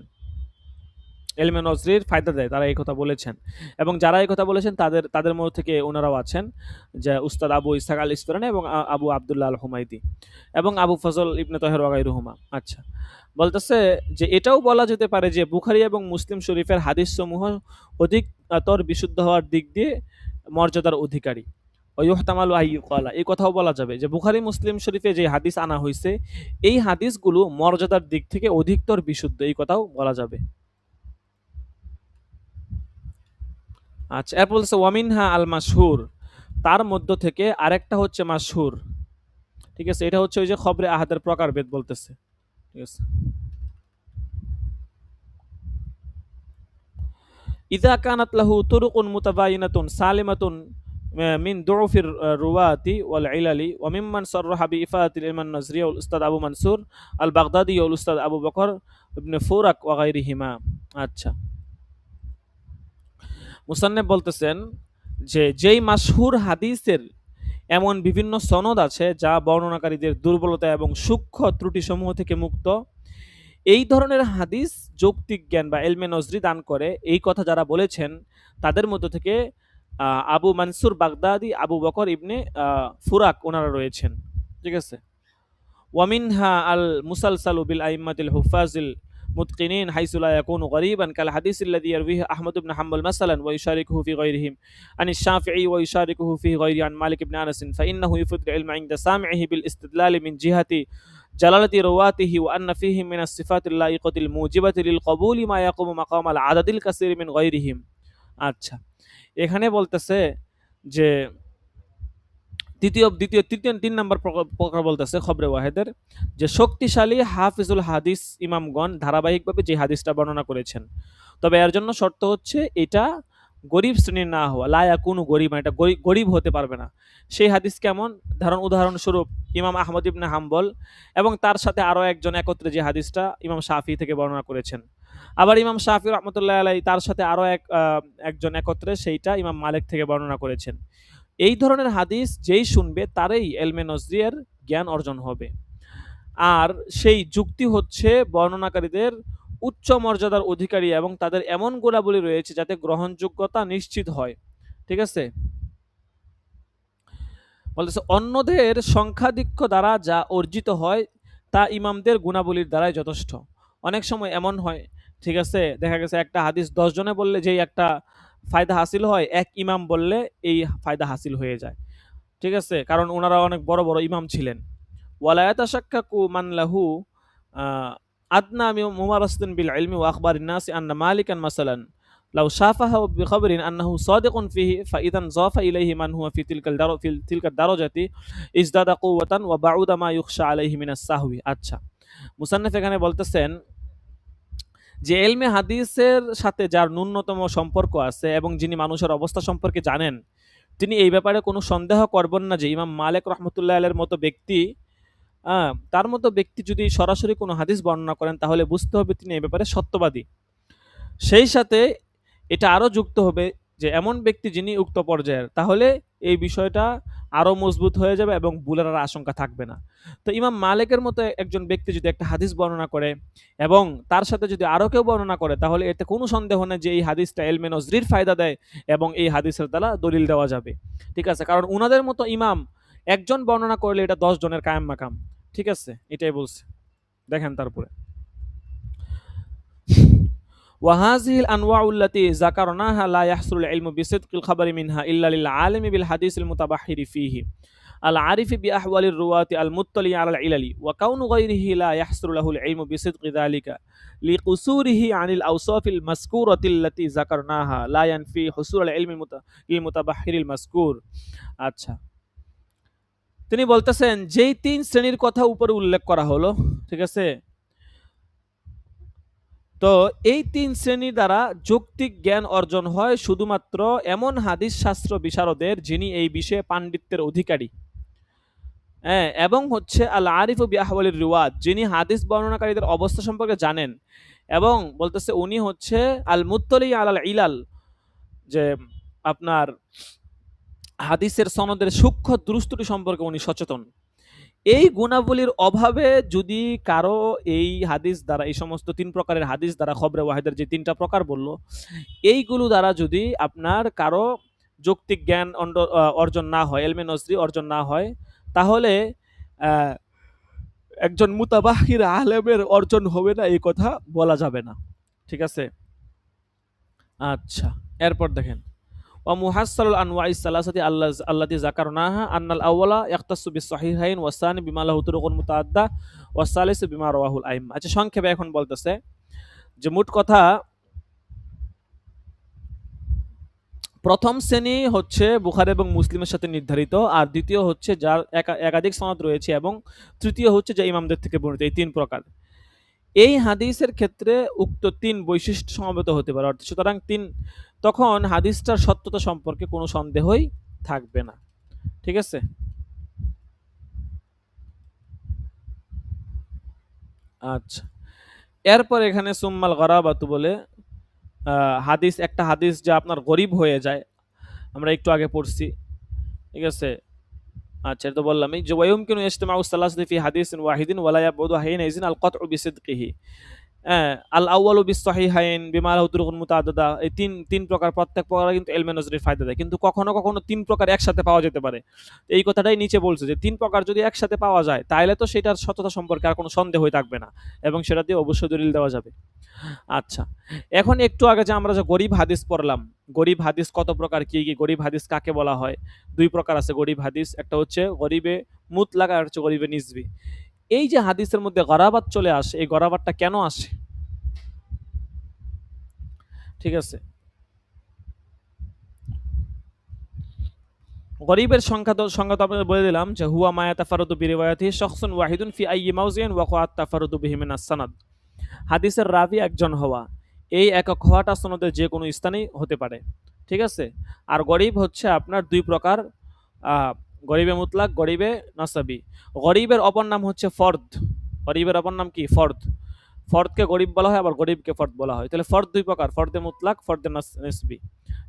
এলমে নজরির ফায়দা দেয়, তারা এই কথা বলেছেন। এবং যারা এই কথা বলেছেন তাদের মধ্যে থেকে ওনারাও আছেন, যে উস্তাদ আবু ইসহাক আল ইসফারানি এবং আবু আব্দুল্লাহ আল হুমাইদি এবং আবু ফজল ইবনে তাহের ওয়া গায়রুহুমা। আচ্ছা, বলতেছে যে এটাও বলা যেতে পারে যে বুখারী এবং মুসলিম শরীফের হাদিসসমূহ অধিকতর বিশুদ্ধ হওয়ার দিক দিয়ে মর্যাদার অধিকারী। ওয়ুহতামালু আইয়ুকালা, এই কথাও বলা যাবে যে বুখারী মুসলিম শরীফে যে হাদিস আনা হয়েছে এই হাদিসগুলো মর্যাদার দিক থেকে অধিকতর বিশুদ্ধ, এই কথাও বলা যাবে। আচ্ছা, এরপর বলছে ওয়ামিনহা আল মাশহুর, তার মধ্য থেকে আরেকটা হচ্ছে মাশহুর, ঠিক আছে। এটা হচ্ছে ওই যে খবরে আহাদের প্রকারভেদ বলতেছে, ঠিক আছে। ইযা কানাত লাহু তুরুকুন মুতাবায়িনাতুন সালিমাতুন মিন দুউফির রুওয়াতি ওয়াল ইলালি ওয়া মিম্মান সাররাহা বি ইফাদাতিল ইলমান নাজরিয়া ওয়াল উস্তাদ আবু মানসুর আল বাগদাদি ওয়াল উস্তাদ আবু বকর ইবনে ফুরাক ওয়া গায়রিহিমা। আচ্ছা, মুসান্নিফ বলতেছেন যে যেই মাশহুর হাদিসের এমন বিভিন্ন সনদ আছে যা বর্ণনাকারীদের দুর্বলতা এবং সূক্ষ্ম ত্রুটিসমূহ থেকে মুক্ত, এই ধরনের হাদিস যৌক্তিক জ্ঞান বা ইলমে নজরি দান করে, এই কথা যারা বলেছেন তাদের মধ্য থেকে আবু মানসুর বাগদাদি, আবু বকর ইবনে ফুরাক ওনারা রয়েছেন, ঠিক আছে। ওয়ামিনহা আল মুসালসালু বিল আইম্মাতিল হুফাজিল متقنين حيث لا يكون غريبا كالحديث الذي يرويه أحمد بن حنبل مثلا ويشاركه في غيرهم عن الشافعي ويشاركه في غيره عن مالك بن أنس فإنه يفيد العلم عند سامعه بالاستدلال من جهة جلالة رواته وأن فيه من الصفات اللائقة الموجبة للقبول ما يقوم مقام العدد الكثير من غيرهم আচ্ছা এখানে বলতেছে যে তৃতীয় 3 নম্বর প্রকার বলতেছে খবরে ওয়াহেদের যে শক্তিশালী হাফিজুল হাদিস ইমামগণ ধারাবাহিকভাবে যে হাদিসটা বর্ণনা করেছেন, তবে এর জন্য শর্ত হচ্ছে এটা গরিব শ্রেণীর না হওয়া, লায়া কোনো গরিব মানে এটা গরিব হতে পারবে না। সেই হাদিস কেমন? উদাহরণস্বরূপ ইমাম আহমদ ইবনে হাম্বল এবং তার সাথে আরো একজন একত্রে যে হাদিসটা ইমাম শাফি থেকে বর্ণনা করেছেন, আবার ইমাম শাফি রহমতুল্লাহ আলাই তার সাথে আরো একজন একত্রে সেইটা ইমাম মালিক থেকে বর্ণনা করেছেন। এই ধরনের হাদিস যেই শুনবে তারই এলমে নজরিয়ার জ্ঞান অর্জন হবে। আর সেই যুক্তি হচ্ছে বর্ণনাকারীদের উচ্চ মর্যাদার অধিকারী এবং তাদের এমন গুণাবলী রয়েছে যাতে গ্রহণযোগ্যতা নিশ্চিত হয়। ঠিক আছে, বলতেছে অন্যদের সংখ্যাধিক্য দ্বারা যা অর্জিত হয় তা ইমামদের গুণাবলীর দ্বারাই যথেষ্ট। অনেক সময় এমন হয়, ঠিক আছে, দেখা গেছে একটা হাদিস 10 জনে বললে যেই একটা ফায়দা হাসিল হয়, এক ইমাম বললে এই ফায়দা হাসিল হয়ে যায়। ঠিক আছে, কারণ ওনারা অনেক বড় বড় ইমাম ছিলেন। ওয়ালা ইয়াতাশাক্কাকু মান লাহু আদনা মুমারাসাতান বিল ইলমি ওয়া আখবারিন নাস আন্না মালিকান মাসালান লাউ শাফাহা বিখবরিন আন্নাহু সাদিকুন ফিহি ফাইদান যাফা ইলাইহি মান হুয়া ফি তিলকা দারাজাতি ইজদাদা কুওয়াতান ওয়া বাউদা মা ইখশা আলাইহি মিনাস সাহবি। আচ্ছা, মুসান্নিফ এখানে বলতেছেন যে এলমে হাদিসের সাথে যার ন্যূনতম সম্পর্ক আছে এবং যিনি মানুষের অবস্থা সম্পর্কে জানেন, তিনি এই ব্যাপারে কোনো সন্দেহ করবেন না যে ইমাম মালিক রহমতুল্লাহ আলাইহির মতো ব্যক্তি, তার মতো ব্যক্তি যদি সরাসরি কোনো হাদিস বর্ণনা করেন তাহলে বুঝতে হবে তিনি এই ব্যাপারে সত্যবাদী। সেই সাথে এটা আরও যুক্ত হবে যে এমন ব্যক্তি যিনি উক্ত পর্যায়ের, তাহলে এই বিষয়টা আরও মজবুত হয়ে যাবে এবং ভুলের আর আশঙ্কা থাকবে না। তো ইমাম মালিকের মতো একজন ব্যক্তি যদি একটা হাদিস বর্ণনা করে এবং তার সাথে যদি আরও কেউ বর্ণনা করে, তাহলে এতে কোনো সন্দেহ নেই যে এই হাদিসটা এলমে নজরির ফায়দা দেয় এবং এই হাদিসের দ্বারা দলিল দেওয়া যাবে। ঠিক আছে, কারণ উনাদের মতো ইমাম একজন বর্ণনা করলে এটা 10 জনের কায়েম মাকাম। ঠিক আছে, এটাই বলছে। দেখেন তারপরে وهذه الأنواع التي ذكرناها لا يحصل العلم بصدق الخبر منها إلا للعالم بالحديث المتبحر فيه العارف بأحوال الرواة المطلع على العلل وكون غيره لا يحصل له العلم بصدق ذلك لقصوره عن الأوصاف المذكورة التي ذكرناها لا ينفي حصول العلم للمتبحر المذكور। আচ্ছা, তিনি বলতেছেন যেই 3 শ্রেণীর কথা উপরে উল্লেখ করা হলো, ঠিক আছে, তো এই 3 শ্রেণী দ্বারা যৌক্তিক জ্ঞান অর্জন হয় শুধুমাত্র এমন হাদিস শাস্ত্র বিশারদের যিনি এই বিষয়ে পাণ্ডিত্যের অধিকারী, হ্যাঁ, এবং হচ্ছে আল আরিফু বিআহওয়ালির রিওয়াত, যিনি হাদিস বর্ণনাকারীদের অবস্থা সম্পর্কে জানেন, এবং বলতেছে উনি হচ্ছে আল মুত্তলি আলাল ইলাল, যে আপনার হাদিসের সনদের সূক্ষ্ম দুরুস্তুটি সম্পর্কে উনি সচেতন। এই গুণাবলীর অভাবে যদি কারো এই হাদিস দ্বারা, এই সমস্ত 3 প্রকারের হাদিস দ্বারা, খবরে ওয়াহিদের যে 3টা প্রকার বলল, এইগুলো দ্বারা যদি আপনার কারো যৌক্তিক জ্ঞান অর্জন না হয়, এলমে নজরি অর্জন না হয়, তাহলে একজন মুতাবাহির আলেমের অর্জন হবে না, এই কথা বলা যাবে না। ঠিক আছে, আচ্ছা, এরপর দেখেন ওয়ামুহাসসালুল আনওয়াইস সালাসাতি আল্লাতি যাকারনাহা আন্নাল আউওয়ালা ইয়াখতাসসু বিস-সাহিহাইন ওয়াস-সানি বিমা লাহু তুরুকুন মুতাআদ্দা ওয়াস-সালিসু বিমা রাওয়াহুল আইম্মা। আচ্ছা, সংক্ষেপে এখন বলতেছে যে মোট কথা প্রথম শ্রেণী হচ্ছে বুখারী এবং মুসলিমের সাথে নির্ধারিত, আর দ্বিতীয় হচ্ছে যার একাধিক সনদ রয়েছে, এবং তৃতীয় হচ্ছে যে ইমামদের থেকে বর্ণিত। এই 3 প্রকার। এই হাদিসের ক্ষেত্রে উক্ত 3 বৈশিষ্ট্য সমবেত হতে পারে, অর্থাৎ সুতরাং তখন হাদিসটার সত্যতা সম্পর্কে কোনো সন্দেহই থাকবে না। ঠিক আছে, আচ্ছা, এরপর এখানে সুম্মাল গরাবাতু বলে একটা হাদিস যা আপনার গরিব হয়ে যায়, আমরা একটু আগে পড়ছি। ঠিক আছে, আচ্ছা, এটা তো বললামই যে ওয়ায়ুমকিনু ইজতিমাউ সালাসাতি ফি হাদিসিন ওয়াহিদিন ওয়া লা ইয়াবুদু হাইনাইজিন আল কতউ বিসিদকিহি। আল আউয়ালু বিস সহিহাইন বিমা লাহু তুরুকুন মুতাআদ্দিদা, এই তিন প্রকার, প্রত্যেক প্রকার কিন্তু ইলমে নজরির ফায়দা দেয়, কিন্তু কখনো কখনো তিন প্রকার একসাথে পাওয়া যেতে পারে। এই কথাটাই নিচে বলছে যে তিন প্রকার যদি একসাথে পাওয়া যায় তাহলে তো সেটার সততা সম্পর্কে আর কোনো সন্দেহই থাকবে না, এবং সেটা দিয়ে অবশ্যই দলিল দেওয়া যাবে। আচ্ছা, এখন একটু আগে যে আমরা যে গরিব হাদিস পড়লাম, গরিব হাদিস কত প্রকার, কি কি গরিব হাদিস কাকে বলা হয়? দুই প্রকার আছে গরিব হাদিস, একটা হচ্ছে গরিবে মুতলাক আর হচ্ছে গরিবে নিসবি। এই যে হাদিসের মধ্যে গরাবাত চলে আসে, এই গরাবাতটা কেন আসে? ঠিক আছে, গরিবের সংখ্যা তো আপনাদের বলে দিলাম যে হুয়া মায়া তাফারুদু বিরিওয়ায়াতিহি শাখসুন ওয়াহিদুন ফি আইয়ি মাউজিন ওয়াকাআত তাফারুদু বিহি মিনাস সানাদ। হাদিসের রাবি একজন হওয়া, এই একক হওয়াটা সনদের যে কোনো স্থানেই হতে পারে। ঠিক আছে, আর গরিব হচ্ছে আপনার দুই প্রকার, গরিবে মুতলাক, গরিবে নাসাবি। গরিবের অপর নাম হচ্ছে ফর্দ, গরিবের অপর নাম কি? ফর্দ। ফর্দকে গরিব বলা হয়, আবার গরিবকে ফর্দ বলা হয়। তাহলে ফর্দ দুই প্রকার, ফর্দে মুতলাক, ফর্দে নাসবি।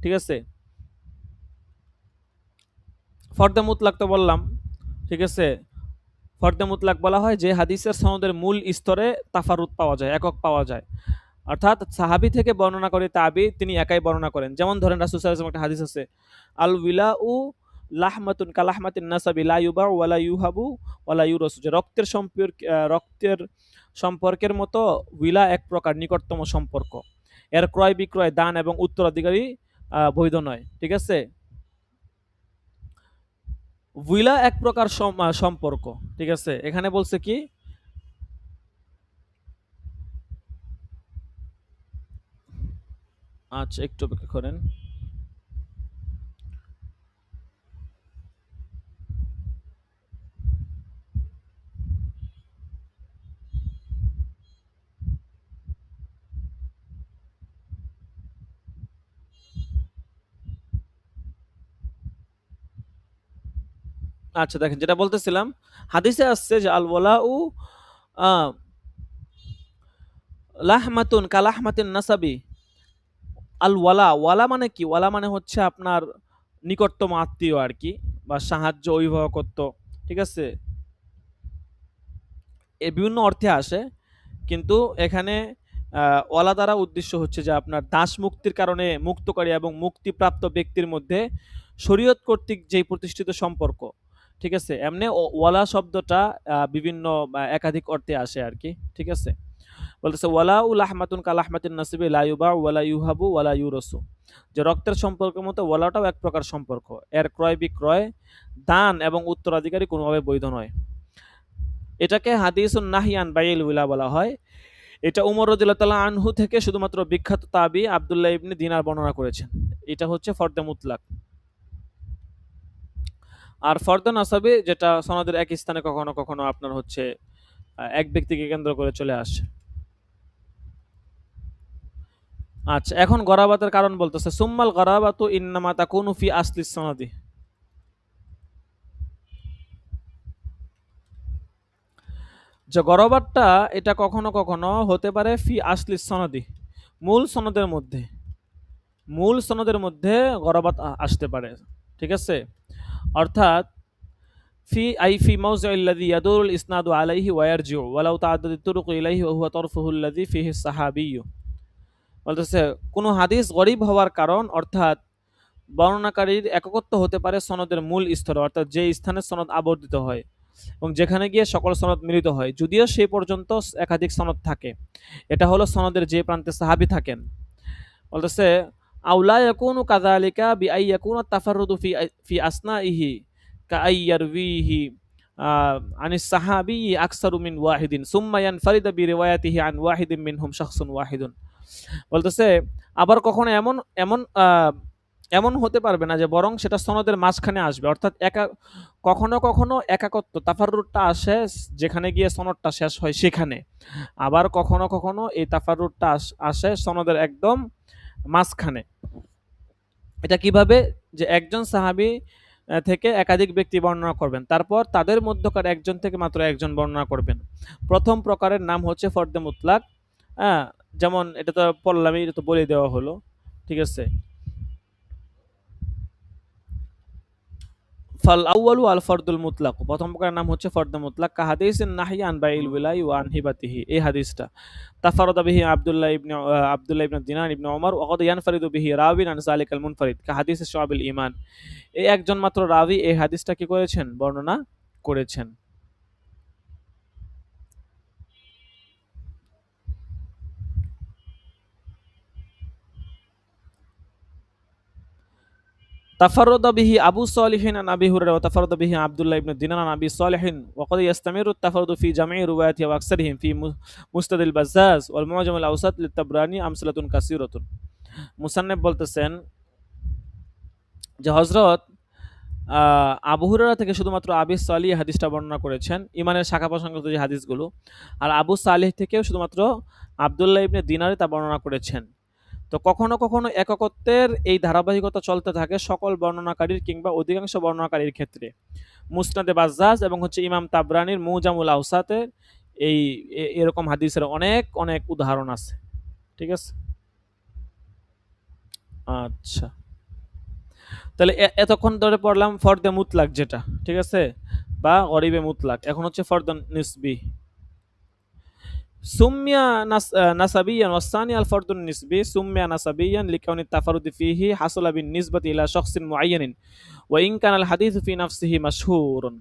ঠিক আছে, ফর্দে মুতলাক তো বললাম। ঠিক আছে, ফর্দে মুতলাক বলা হয় যে হাদিসের সনদের মূল স্তরে তাফারুত পাওয়া যায়, একক পাওয়া যায়, অর্থাৎ সাহাবী থেকে বর্ণনা করে তাবি, তিনি একাই বর্ণনা করেন। যেমন ধরেন রাসূল সাল্লাল্লাহু আলাইহি ওয়াসাল্লাম একটা হাদিস আছে, আল উলাউ লাহমাতুন কালাহমাতিন নাসাবি লা ইউবা ওয়ালা ইউহাবু ওয়ালা ইউরাসু, যে রক্তের সম্পর্কের মতো উইলা এক প্রকার নিকটতম সম্পর্ক, এর ক্রয় বিক্রয়, দান এবং উত্তরাধিকারী বৈধ নয়। ঠিক আছে, উইলা এক প্রকার সম্পর্ক। ঠিক আছে, এখানে বলছে কি, আচ্ছা একটু অপেক্ষা করেন। আচ্ছা দেখেন, যেটা বলতেছিলাম, হাদিসে আসছে যে আল ওয়ালাউ আহ, লাহমাতুন কালাহমাতিন নাসাবি। আল ওয়ালা, ওয়ালা মানে কি? ওয়ালা মানে হচ্ছে আপনার নিকটতম আত্মীয় আর কি, বা সাহায্য, অভিভাবকত্ব। ঠিক আছে, এ বিভিন্ন অর্থে আসে, কিন্তু এখানে ওয়ালা দ্বারা উদ্দেশ্য হচ্ছে যে আপনার দাস মুক্তির কারণে মুক্তকারী এবং মুক্তিপ্রাপ্ত ব্যক্তির মধ্যে শরীয়ত কর্তৃক যেই প্রতিষ্ঠিত সম্পর্ক। ঠিক আছে, এমনি ওয়ালা শব্দটা বিভিন্ন একাধিক অর্থে আসে আর কি। ঠিক আছে, বলতেছে ওয়ালাউ লাহমাতুন কালাহমাতিন নাসিবি লা ইউবা ওয়ালা ইউহাবু ওয়ালা ইউরাসু, যে রক্তের সম্পর্কের মতো ওয়ালাটাও এক প্রকার সম্পর্ক, এর ক্রয় বিক্রয়, দান এবং উত্তরাধিকারী কোনোভাবে বৈধ নয়। এটাকে হাদিসুন নাহিয়ান বাইল উলা বলা হয়। এটা উমর রাদিয়াল্লাহু তাআলা আনহু থেকে শুধুমাত্র বিখ্যাত তাবি আব্দুল্লাহ ইবনে দিনার বর্ণনা করেছেন। এটা হচ্ছে ফর্দে মুতলাক। আর ফর্দে নাসাবি যেটা সনদের এক স্থানে কখনো কখনো আপনার হচ্ছে এক ব্যক্তিকে কেন্দ্র করে চলে আসে। আচ্ছা, এখন গরাবাতের কারণ বলতেছে, সুম্মাল গরাবাতু ইন্নামা তাকুনু ফি আসলিস সনদি। যে গরাবাতটা, এটা কখনো কখনো হতে পারে ফি আসলিস সনদি, মূল সনদের মধ্যে, মূল সনদের মধ্যে গরাবাত আসতে পারে। ঠিক আছে, অর্থাৎ ফি আই ফি মাউজি'আল্লাযী ইয়াদুরুল ইসনাদু আলাইহি ওয়া ইয়ারজিউ ওয়ালাউ তাআদ্দাদাত তুরুকু ইলাইহি ওয়া হুয়া তরফুহুল্লাযী ফিহি সাহাবিয়্যু। বলতেছে কোন হাদিস গরীব হওয়ার কারণ, অর্থাৎ বর্ণনাকারীর এককত্ব হতে পারে সনদের মূল স্তরে, অর্থাৎ যে স্থানে সনদ আবর্তিত হয় এবং যেখানে গিয়ে সকল সনদ মিলিত হয়, যদিও সেই পর্যন্ত একাধিক সনদ থাকে। এটা হলো সনদের যে প্রান্তে সাহাবী থাকেন। বলতেছে আউলা ইয়াকুনু কাযালিকা বিআই ইয়াকুনা তাফাররুদু ফি আসনাইহি কাআই ইয়ারবিহি আনিস সাহাবী আকসারু মিন ওয়াহিদিন সুম্মা ইয়ানফারিদু বিরিওয়ায়াতিহি আন ওয়াহিদিন মিনহুম শাখসুন ওয়াহিদুন। বলতেছে আবার কখনো এমন এমন এমন হতে পারবে না যে বরং সেটা সনদের মাঝখানে আসবে, অর্থাৎ কখনো কখনো একাকত্ব তাফাররুদটা আসে যেখানে গিয়ে সনদটা শেষ হয় সেখানে, আবার কখনো কখনো এই তাফাররুদটা আসে সনদের একদম মাঝখানে। এটা কিভাবে? যে একজন সাহাবী থেকে একাধিক ব্যক্তি বর্ণনা করবেন, তারপর তাদের মধ্যকার একজন থেকে মাত্র একজন বর্ণনা করবেন। প্রথম প্রকারের নাম হচ্ছে ফর্দে মুতলাক। হ্যাঁ, যেমন এটা তো পড়লামই, এটা তো বলে দেওয়া হলো। ঠিক আছে, ফাল আউয়ালু আল ফারদুল মুতলাক, প্রথম প্রকারের নাম হচ্ছে ফরদে মুতলাক। কা হাদিসিন নাহি আন বাইল বিলাই ওয়া আন হিবাতিহি, এই হাদিসটা তাফারাদা বিহি আব্দুল্লাহ ইবনে দিনার ইবনে ওমর ওয়া কদ ইয়ানফারিদু বিহি রাবিন আন যালিকাল মুনফারিদ কা হাদিস শুআবুল ঈমান। এই একজন মাত্র রাবী এই হাদিসটা কি করেছেন, বর্ণনা করেছেন। তাফাররাদা বিহি আবু সালিহিন আন আবি হুরায়রা ওয়া তাফাররাদা বিহি আব্দুল্লাহ ইবনে দিনার আন আবি সালিহিন ওয়া কদ ইস্তামিরু আত-তাফারুদু ফি জামি'i রুওয়ায়াতি ওয়া আকসারিহিম ফি মুসনাদিল বাজ্জাজ ওয়াল মুআজাম আল আওসাত লিত-তাবরানি আমসালাতুন কাসীরাতুন। মুসান্নিফ বলতেছেন যে হযরত আবু হুরায়রা থেকে শুধুমাত্র আবি সালিহ হাদিসটা বর্ণনা করেছেন, ইমানের শাখা প্রসঙ্গত যে হাদিসগুলো, আর আবু সালিহ থেকেও শুধুমাত্র আব্দুল্লাহ ইবনে দিনারই তা বর্ণনা করেছেন। তো কখনো কখনো এককত্বের এই ধারাবাহিকতা চলতে থাকে সকল বর্ণনাকারীর কিংবা অধিকাংশ বর্ণনাকারীর ক্ষেত্রে। মুসনাদে বাজ্জাজ এবং হচ্ছে ইমাম তাবরানির মুজামুল আওসাতের এই এরকম হাদিসের অনেক অনেক উদাহরণ আছে। ঠিক আছে, আচ্ছা, তাহলে এতক্ষণ ধরে পড়লাম ফরদে মুতলাক যেটা, ঠিক আছে, বা গরিবে মুতলাক। এখন হচ্ছে ফরদে নিসবি। সুম্মিয়া নাসাবিয়ান ওয়াসানি আল ফরদুন নিসবি সুম্মিয়া নাসাবিয়ান লিকাউনি তাফারুদি ফিহি হাসালা বিন নিসবাতি ইলা শাখসিন মুআয়্যানিন ওয়া ইন কানা আল হাদিসু ফি নাফসিহি মাশহুরুন।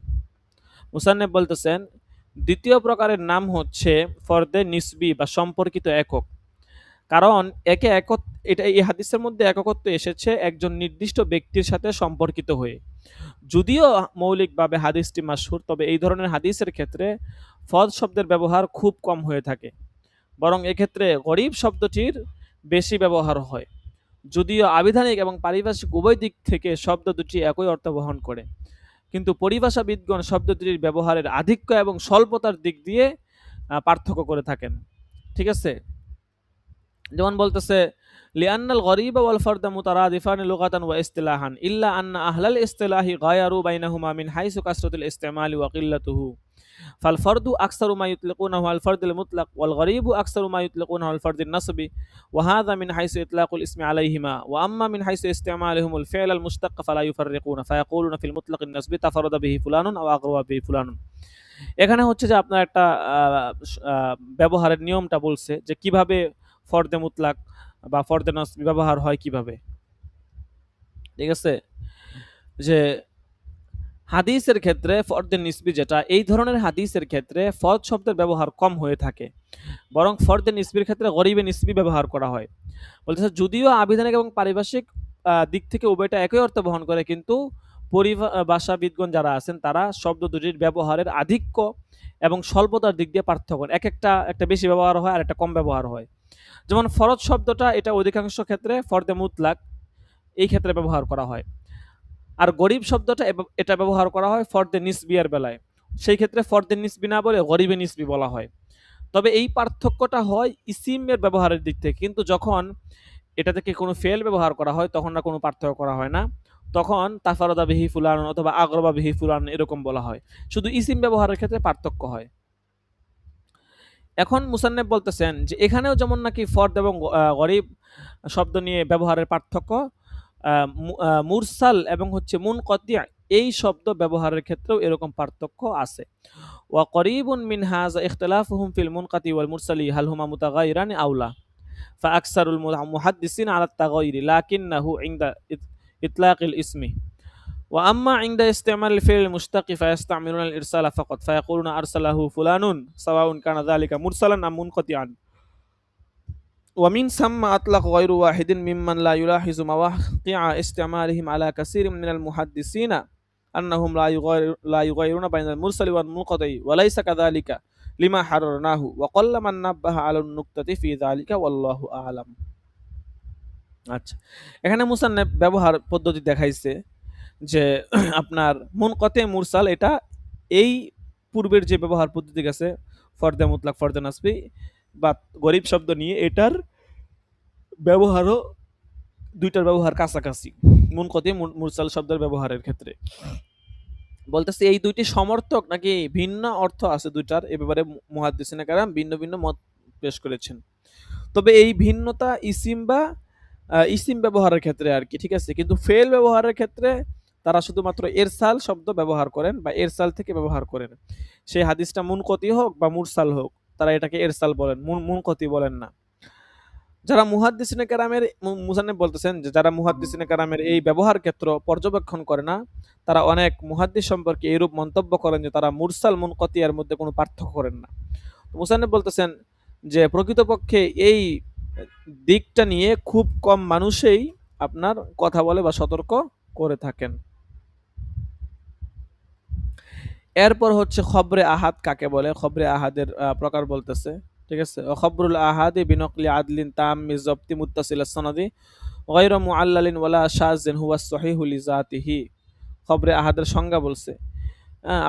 মুসান্নিফ বলতেছেন দ্বিতীয় প্রকারের নাম হচ্ছে ফরদে নিসবি বা সম্পর্কিত একক। কারণ এটা এই হাদিসের মধ্যে এককত্ব এসেছে একজন নির্দিষ্ট ব্যক্তির সাথে সম্পর্কিত হয়ে। যদিও মৌলিকভাবে হাদিসটি মাশহুর, তবে এই ধরনের হাদিসের ক্ষেত্রে ফদ শব্দের ব্যবহার খুব কম হয়ে থাকে, বরং এক্ষেত্রে গরীব শব্দটির বেশি ব্যবহার হয়। যদিও আবিধানিক এবং পারিভাষিক উভয় দিক থেকে শব্দ দুটি একই অর্থ বহন করে, কিন্তু পরিভাষাবিদগণ শব্দ দুটির ব্যবহারের আধিক্য এবং স্বল্পতার দিক দিয়ে পার্থক্য করে থাকেন। ঠিক আছে, যেমন বলতেছে লিআন্নাল গরিব ওয়াল ফারদা মুতারাদিফান লুগাতান ওয়া ইসতিলাহান ইল্লা আন্না আহলাল ইসতিলাহি গায়ারু বাইনাহুমা মিন হাইসু কাসরাতুল ইস্তেমালি ওয়া কিল্লাতুহু ফাল ফারদু আকসারু মা ইউতলিকুনাহু আল ফারদুল মুতলাক ওয়াল গরিবু আকসারু মা ইউতলিকুনাহু আল ফারদুন নাসবি ওয়া হাযা মিন হাইসু ইতলাকুল ইসমি আলাইহিমা ওয়া আম্মা মিন হাইসু ইস্তিমালিহুমুল ফি'ল আল মুশতাক্ক ফালা ইউফাররিকুনা ফায়াকুলুনা ফিল মুতলাকিন নাসবি তাফারাদা বিহি ফুলানুন আও আগরাবা বিহি ফুলানুন। এখানে হচ্ছে যে আপনার একটা ব্যবহারের নিয়মটা বলছে যে কিভাবে ফরদে মুতলাক বা ফরদে নাসবি ব্যবহার হয় কিভাবে। ঠিক আছে, যে হাদিসের ক্ষেত্রে ফরদে নিসবি যেটা, এই ধরনের হাদিসের ক্ষেত্রে ফরদ শব্দের ব্যবহার কম হয়ে থাকে, বরং ফরদে নিসবির ক্ষেত্রে গরিবে নিসবি ব্যবহার করা হয়। বলতেছে যদিও আবিধানিক এবং পারিভাষিক দিক থেকে উভয়টা একই অর্থ বহন করে, কিন্তু পরিভাষাবিদগণ যারা আছেন তারা শব্দ দুটির ব্যবহারের আধিক্য এবং স্বল্পতার দিক দিয়ে পার্থক্য, একটা বেশি ব্যবহার হয় আর একটা কম ব্যবহার হয়। যেমন ফরজ শব্দটা এটা অধিকাংশ ক্ষেত্রে ফরদে মুতলাক এই ক্ষেত্রে ব্যবহার করা হয়, আর গরিব শব্দটা এটা ব্যবহার করা হয় ফরদে নিসবিয়ার বেলায়, সেই ক্ষেত্রে ফরদে নিসবি না বলে গরিবে নিসবি বলা হয়। তবে এই পার্থক্যটা হয় ইসিমের ব্যবহারের দিক থেকে, কিন্তু যখন এটা থেকে কোনো ফেল ব্যবহার করা হয় তখন না কোনো পার্থক্য করা হয় না, তখন তাফারদা বিহি ফুলান অথবা আগরবা বিহি ফুলান এরকম বলা হয়, শুধু ইসিম ব্যবহারের ক্ষেত্রে পার্থক্য হয়। এখন মুসান্নেফ বলতেছেন যে এখানেও যেমন নাকি ফরদ এবং গরিব শব্দ নিয়ে ব্যবহারের পার্থক্য, মুরসাল এবং হচ্ছে মুনকতি এই শব্দ ব্যবহারের ক্ষেত্রেও এরকম পার্থক্য আছে। ওয়া করিবুন মিন হাযা ইখতিলাফুহুম ফিল মুনকাতি ওয়াল মুরসালি হাল হুমা মুতাগায়িরান আওলা ফা আকসারুল মুহাদ্দিসিন আলা তাগায়ুরি লাকিন্নাহু ইনদা ইতলাকিল ইসমি ওয়া আম্মা ইনদা ইস্তিমাল ফিল মুশতাকি ফায়াস্তামিলুনা আল ইরসালা ফাকাত ফায়াকুলুনা আরসালাহু ফুলানুন সাওয়াউন কানা যালিকা মুরসালান আম মুনকাতিআন ومن ثم أطلق غير واحد ممن لا يلاحظ مواقع استعمالهم على كثير من المحدثين أنهم لا يغيرون بين المرسل والمنقطع وليس كذلك لما حررناه وقل من نبه على النقطة في ذلك والله أعلم। আচ্ছা, এখানে মুসান্নেফ ব্যবহার পদ্ধতি দেখাইছে যে আপনার মুনকতে মুরসাল এটা এই পূর্বের যে ব্যবহার পদ্ধতি গেছে ফরদে মুতলাক ফরদে নাসবি বা গরিব শব্দ নিয়ে, এটার ব্যবহারও দুইটার ব্যবহার কাছাকাছি মুনকতি মুরসাল শব্দের ব্যবহারের ক্ষেত্রে। বলতেছে এই দুইটি সমর্থক নাকি ভিন্ন অর্থ আছে দুইটার, এ ব্যাপারে মুহাদ্দিসিনে কেরাম ভিন্ন ভিন্ন মত পেশ করেছেন। তবে এই ভিন্নতা ইসিম ব্যবহারের ক্ষেত্রে আর কি, ঠিক আছে, কিন্তু ফেল ব্যবহারের ক্ষেত্রে তারা শুধুমাত্র এরসাল শব্দ ব্যবহার করেন বা এরসাল থেকে ব্যবহার করেন। সেই হাদিসটা মুনকতি হোক বা মুরসাল হোক, তারা এটাকে এরসাল বলেন, মুনকতি বলেন না। যারা মুহাদ্দিসিনে কেরামের মুসান্নিফ বলতেছেন যে যারা মুহাদ্দিসিনে কেরামের এই ব্যবহার ক্ষেত্র পর্যবেক্ষণ করে না, তারা অনেক মুহাদ্দিস সম্পর্কে এরূপ মন্তব্য করেন যে তারা মুরসাল মুনকতি এর মধ্যে কোনো পার্থক্য করেন না। মুসান্নিফ বলতেছেন যে প্রকৃতপক্ষে এই দিকটা নিয়ে খুব কম মানুষই আপনার কথা বলে বা সতর্ক করে থাকেন। এরপর হচ্ছে খবরে আহাদ কাকে বলে, খবরে আহাদের প্রকার বলতেছে। ঠিক আছে, খবরুল আহাদি বিনকলি আদলিন তাম্মি জবতি মুত্তাসিল সনদি গায়রা মুআল্লালিন ওয়ালা শাযিন হুয়া সহিহু লিজাতিহি। খবরে আহাদের সংজ্ঞা বলছে।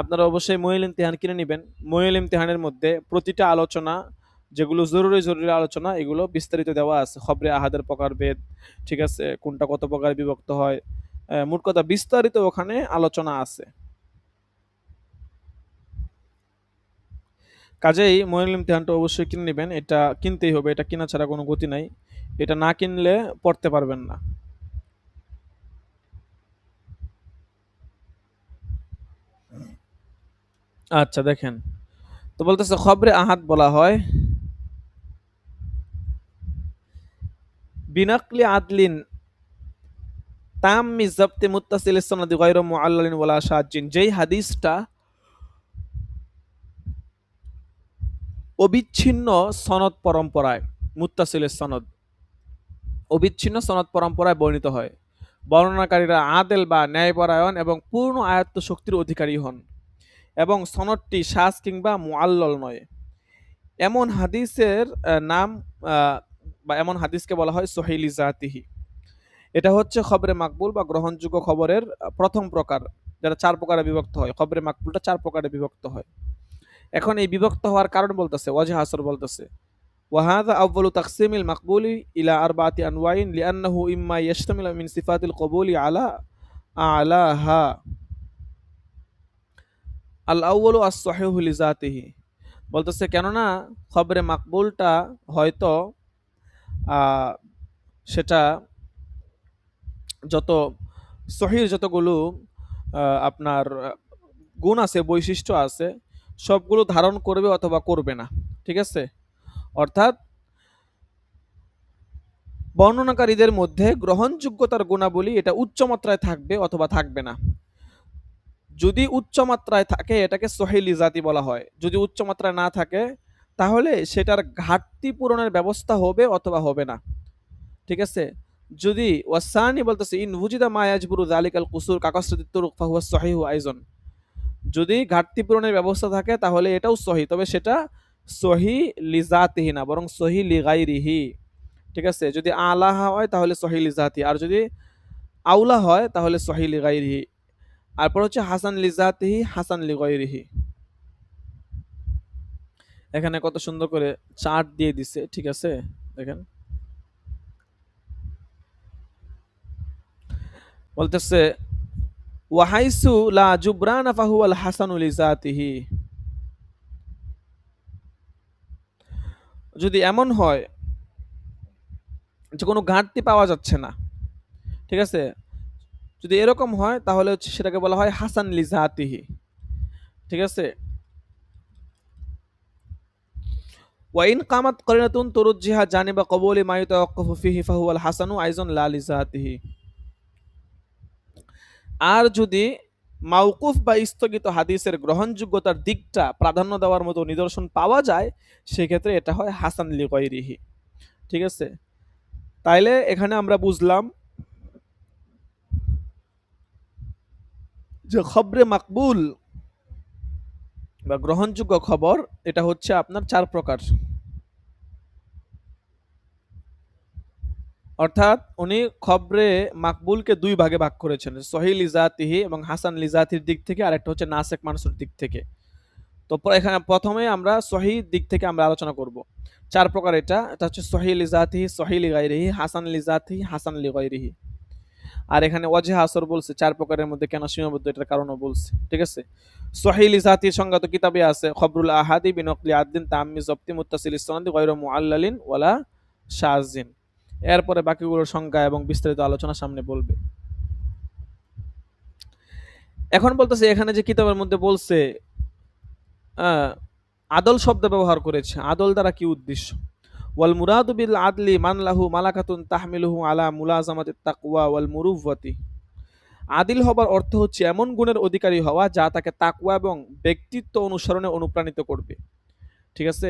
আপনারা অবশ্যই মহিল ইমতিহান কিনে নেবেন। মহিল ইমতিহানের মধ্যে প্রতিটা আলোচনা, যেগুলো জরুরি জরুরি আলোচনা, এগুলো বিস্তারিত দেওয়া আছে। খবরে আহাদের প্রকারভেদ, ঠিক আছে, কোনটা কত প্রকার বিভক্ত হয়, মোট কথা বিস্তারিত ওখানে আলোচনা আছে। কাজেই মহিল ইমতিহানটা অবশ্যই কিনে নেবেন। এটা কিনতেই হবে, এটা কিনা ছাড়া কোনো গতি নাই। এটা না কিনলে পড়তে পারবেন না। আচ্ছা দেখেন, তো বলতেছে খবরে আহাদ বলা হয় বিনাকলি আদলিন তাম্মি জবতি মুত্তাসিল সনদি গায়রা মুআল্লালিন ওয়ালা শাযিন, যেই হাদিসটা অবিচ্ছিন্ন সনদ পরম্পরায়, মুত্তাসিল সনদ অবিচ্ছিন্ন সনদ পরম্পরায় বর্ণিত হয়, বর্ণনাকারীরা আদেল বা ন্যায়পরায়ণ এবং পূর্ণ আয়ত্ত শক্তির অধিকারী হন, এবং সনদটি শাজ কিংবা মুআল্লাল নয়, এমন হাদিসের নাম বা এমন হাদিসকে বলা হয় সহিহ লিজাতিহি। এটা হচ্ছে খবরে মাকবুল বা গ্রহণযোগ্য খবরের প্রথম প্রকার, যারা 4 প্রকারে বিভক্ত হয়। খবরে মাকবুলটা 4 প্রকারে বিভক্ত হয়। এখন এই বিভক্ত হওয়ার কারণ বলতেছে, ওয়াজহ আসর বলতেছে, ওয়াহাদা আউয়ালু তাকসিমিল মাকবুলি ইলা আরবাতি আনওয়াইন লিআন্নাহু ইম্মা ইয়াশতামিলু মিন সিফাতিল কবুলি আলা আলাহা আল আউয়ালু আস-সহিহু লিজাতিহি। বলতেছে কেননা খবরে মাকবুলটা হয়তো সেটা যত সহিহ যতগুলো আপনার গুণ আছে, বৈশিষ্ট্য আছে, সবগুলো ধারণ করবে অথবা করবে না। ঠিক আছে, অর্থাৎ বর্ণনাকারীদের মধ্যে গ্রহণযোগ্যতার গুণাবলী এটা উচ্চ মাত্রায় থাকবে অথবা থাকবে না। যদি উচ্চ মাত্রায় থাকে এটাকে সহিহ লিজাতি বলা হয়, যদি উচ্চ মাত্রায় না থাকে তাহলে সেটার ঘাটতি পূরণের ব্যবস্থা হবে অথবা হবে না। ঠিক আছে, যদি ওয়াসানি বলতেছে ইন ওয়াজিদা মা ইয়াজবুরু যালিকাল কুসুর কাকাসরাতিত তুরুক ফাহুয়া সহিহু আইজন, যদি ঘাটতি পূরণের ব্যবস্থা থাকে তাহলে এটাও সহি, তবে সেটা সহি লিজাতিহি না, বরং সহি লিগাইরিহি। ঠিক আছে, যদি আলাহা হয় তাহলে সহি লিজাতি, আর যদি আউলা হয় তাহলে সহি লিগাইরিহি। তারপর হচ্ছে হাসান লিজাতিহি, হাসান লিগাইরিহি। এখানে কত সুন্দর করে চার্ট দিয়ে দিছে। ঠিক আছে, দেখেন বলতেছে ওয়াহাইসু লা জুবরানা ফাহুয়াল হাসানু লিজাতিহি। যদি এমন হয় যে কোনো ঘাটতি পাওয়া যাচ্ছে না, ঠিক আছে, যদি এরকম হয় তাহলে হচ্ছে সেটাকে বলা হয় হাসান লিজাতিহি। ঠিক আছে, ওয়াইন কামাত করিনাতুন তুরুজ্জিহা জানিবা কবুলি মা ইতাওয়াক্কাফু ফিহি ফাহুয়াল হাসানু আইজন লা লিজাতিহি। আর যদি মাউকুফ বা স্থগিত হাদিসের গ্রহণযোগ্যতার দিকটা প্রাধান্য দেওয়ার মতো নিদর্শন পাওয়া যায়, সেক্ষেত্রে এটা হয় হাসান লিগাইরিহি। ঠিক আছে, তাইলে এখানে আমরা বুঝলাম যে খবরে মাকবুল বা গ্রহণযোগ্য খবর এটা হচ্ছে আপনার 4 প্রকার। অর্থাৎ উনি খবরে মাকবুলকে 2 ভাগে ভাগ করেছেন, সহিহ লিজাতিহি এবং হাসান লিজাতির দিক থেকে, আর একটা হচ্ছে নাসিখ মানসুর দিক থেকে। তো এখানে প্রথমে আমরা সহিহ দিক থেকে আমরা আলোচনা করব। 4 প্রকার এটা হচ্ছে সহিহ লিজাতিহি, সহিহ লিগাইরিহি, হাসান লিজাতিহি, হাসান লিগাইরিহি। আর এখানে ওয়াজহ আসর বলছে 4 প্রকারের মধ্যে কেন সীমাবদ্ধ, এটার কারণও বলছে। ঠিক আছে, সহিহ লিজাতির সংজ্ঞা তো কিতাবে আছে, খবরুল আহাদি বিনকলি আদদিন তাম্মি জবতি মুত্তাসিল সনদি গায়রা মুআল্লালিন ওয়ালা শাযিন। এরপরে বাকিগুলোর সংজ্ঞা এবং বিস্তারিত আলোচনা সামনে বলবে। এখন বলতেছে এখানে যে কিতাবের মধ্যে বলছে আদল শব্দ ব্যবহার করেছে, আদল দ্বারা কি উদ্দেশ্য? ওয়াল মুরাদু বিল আদলি মান লাহু মালাকাতুন তাহমিলুহু আলা মুলাজামাতিত তাকওয়া ওয়াল মুরুওয়াতি। আদিল হবার অর্থ হচ্ছে এমন গুণের অধিকারী হওয়া যা তাকে তাকওয়া এবং ব্যক্তিত্ব অনুসরণে অনুপ্রাণিত করবে। ঠিক আছে,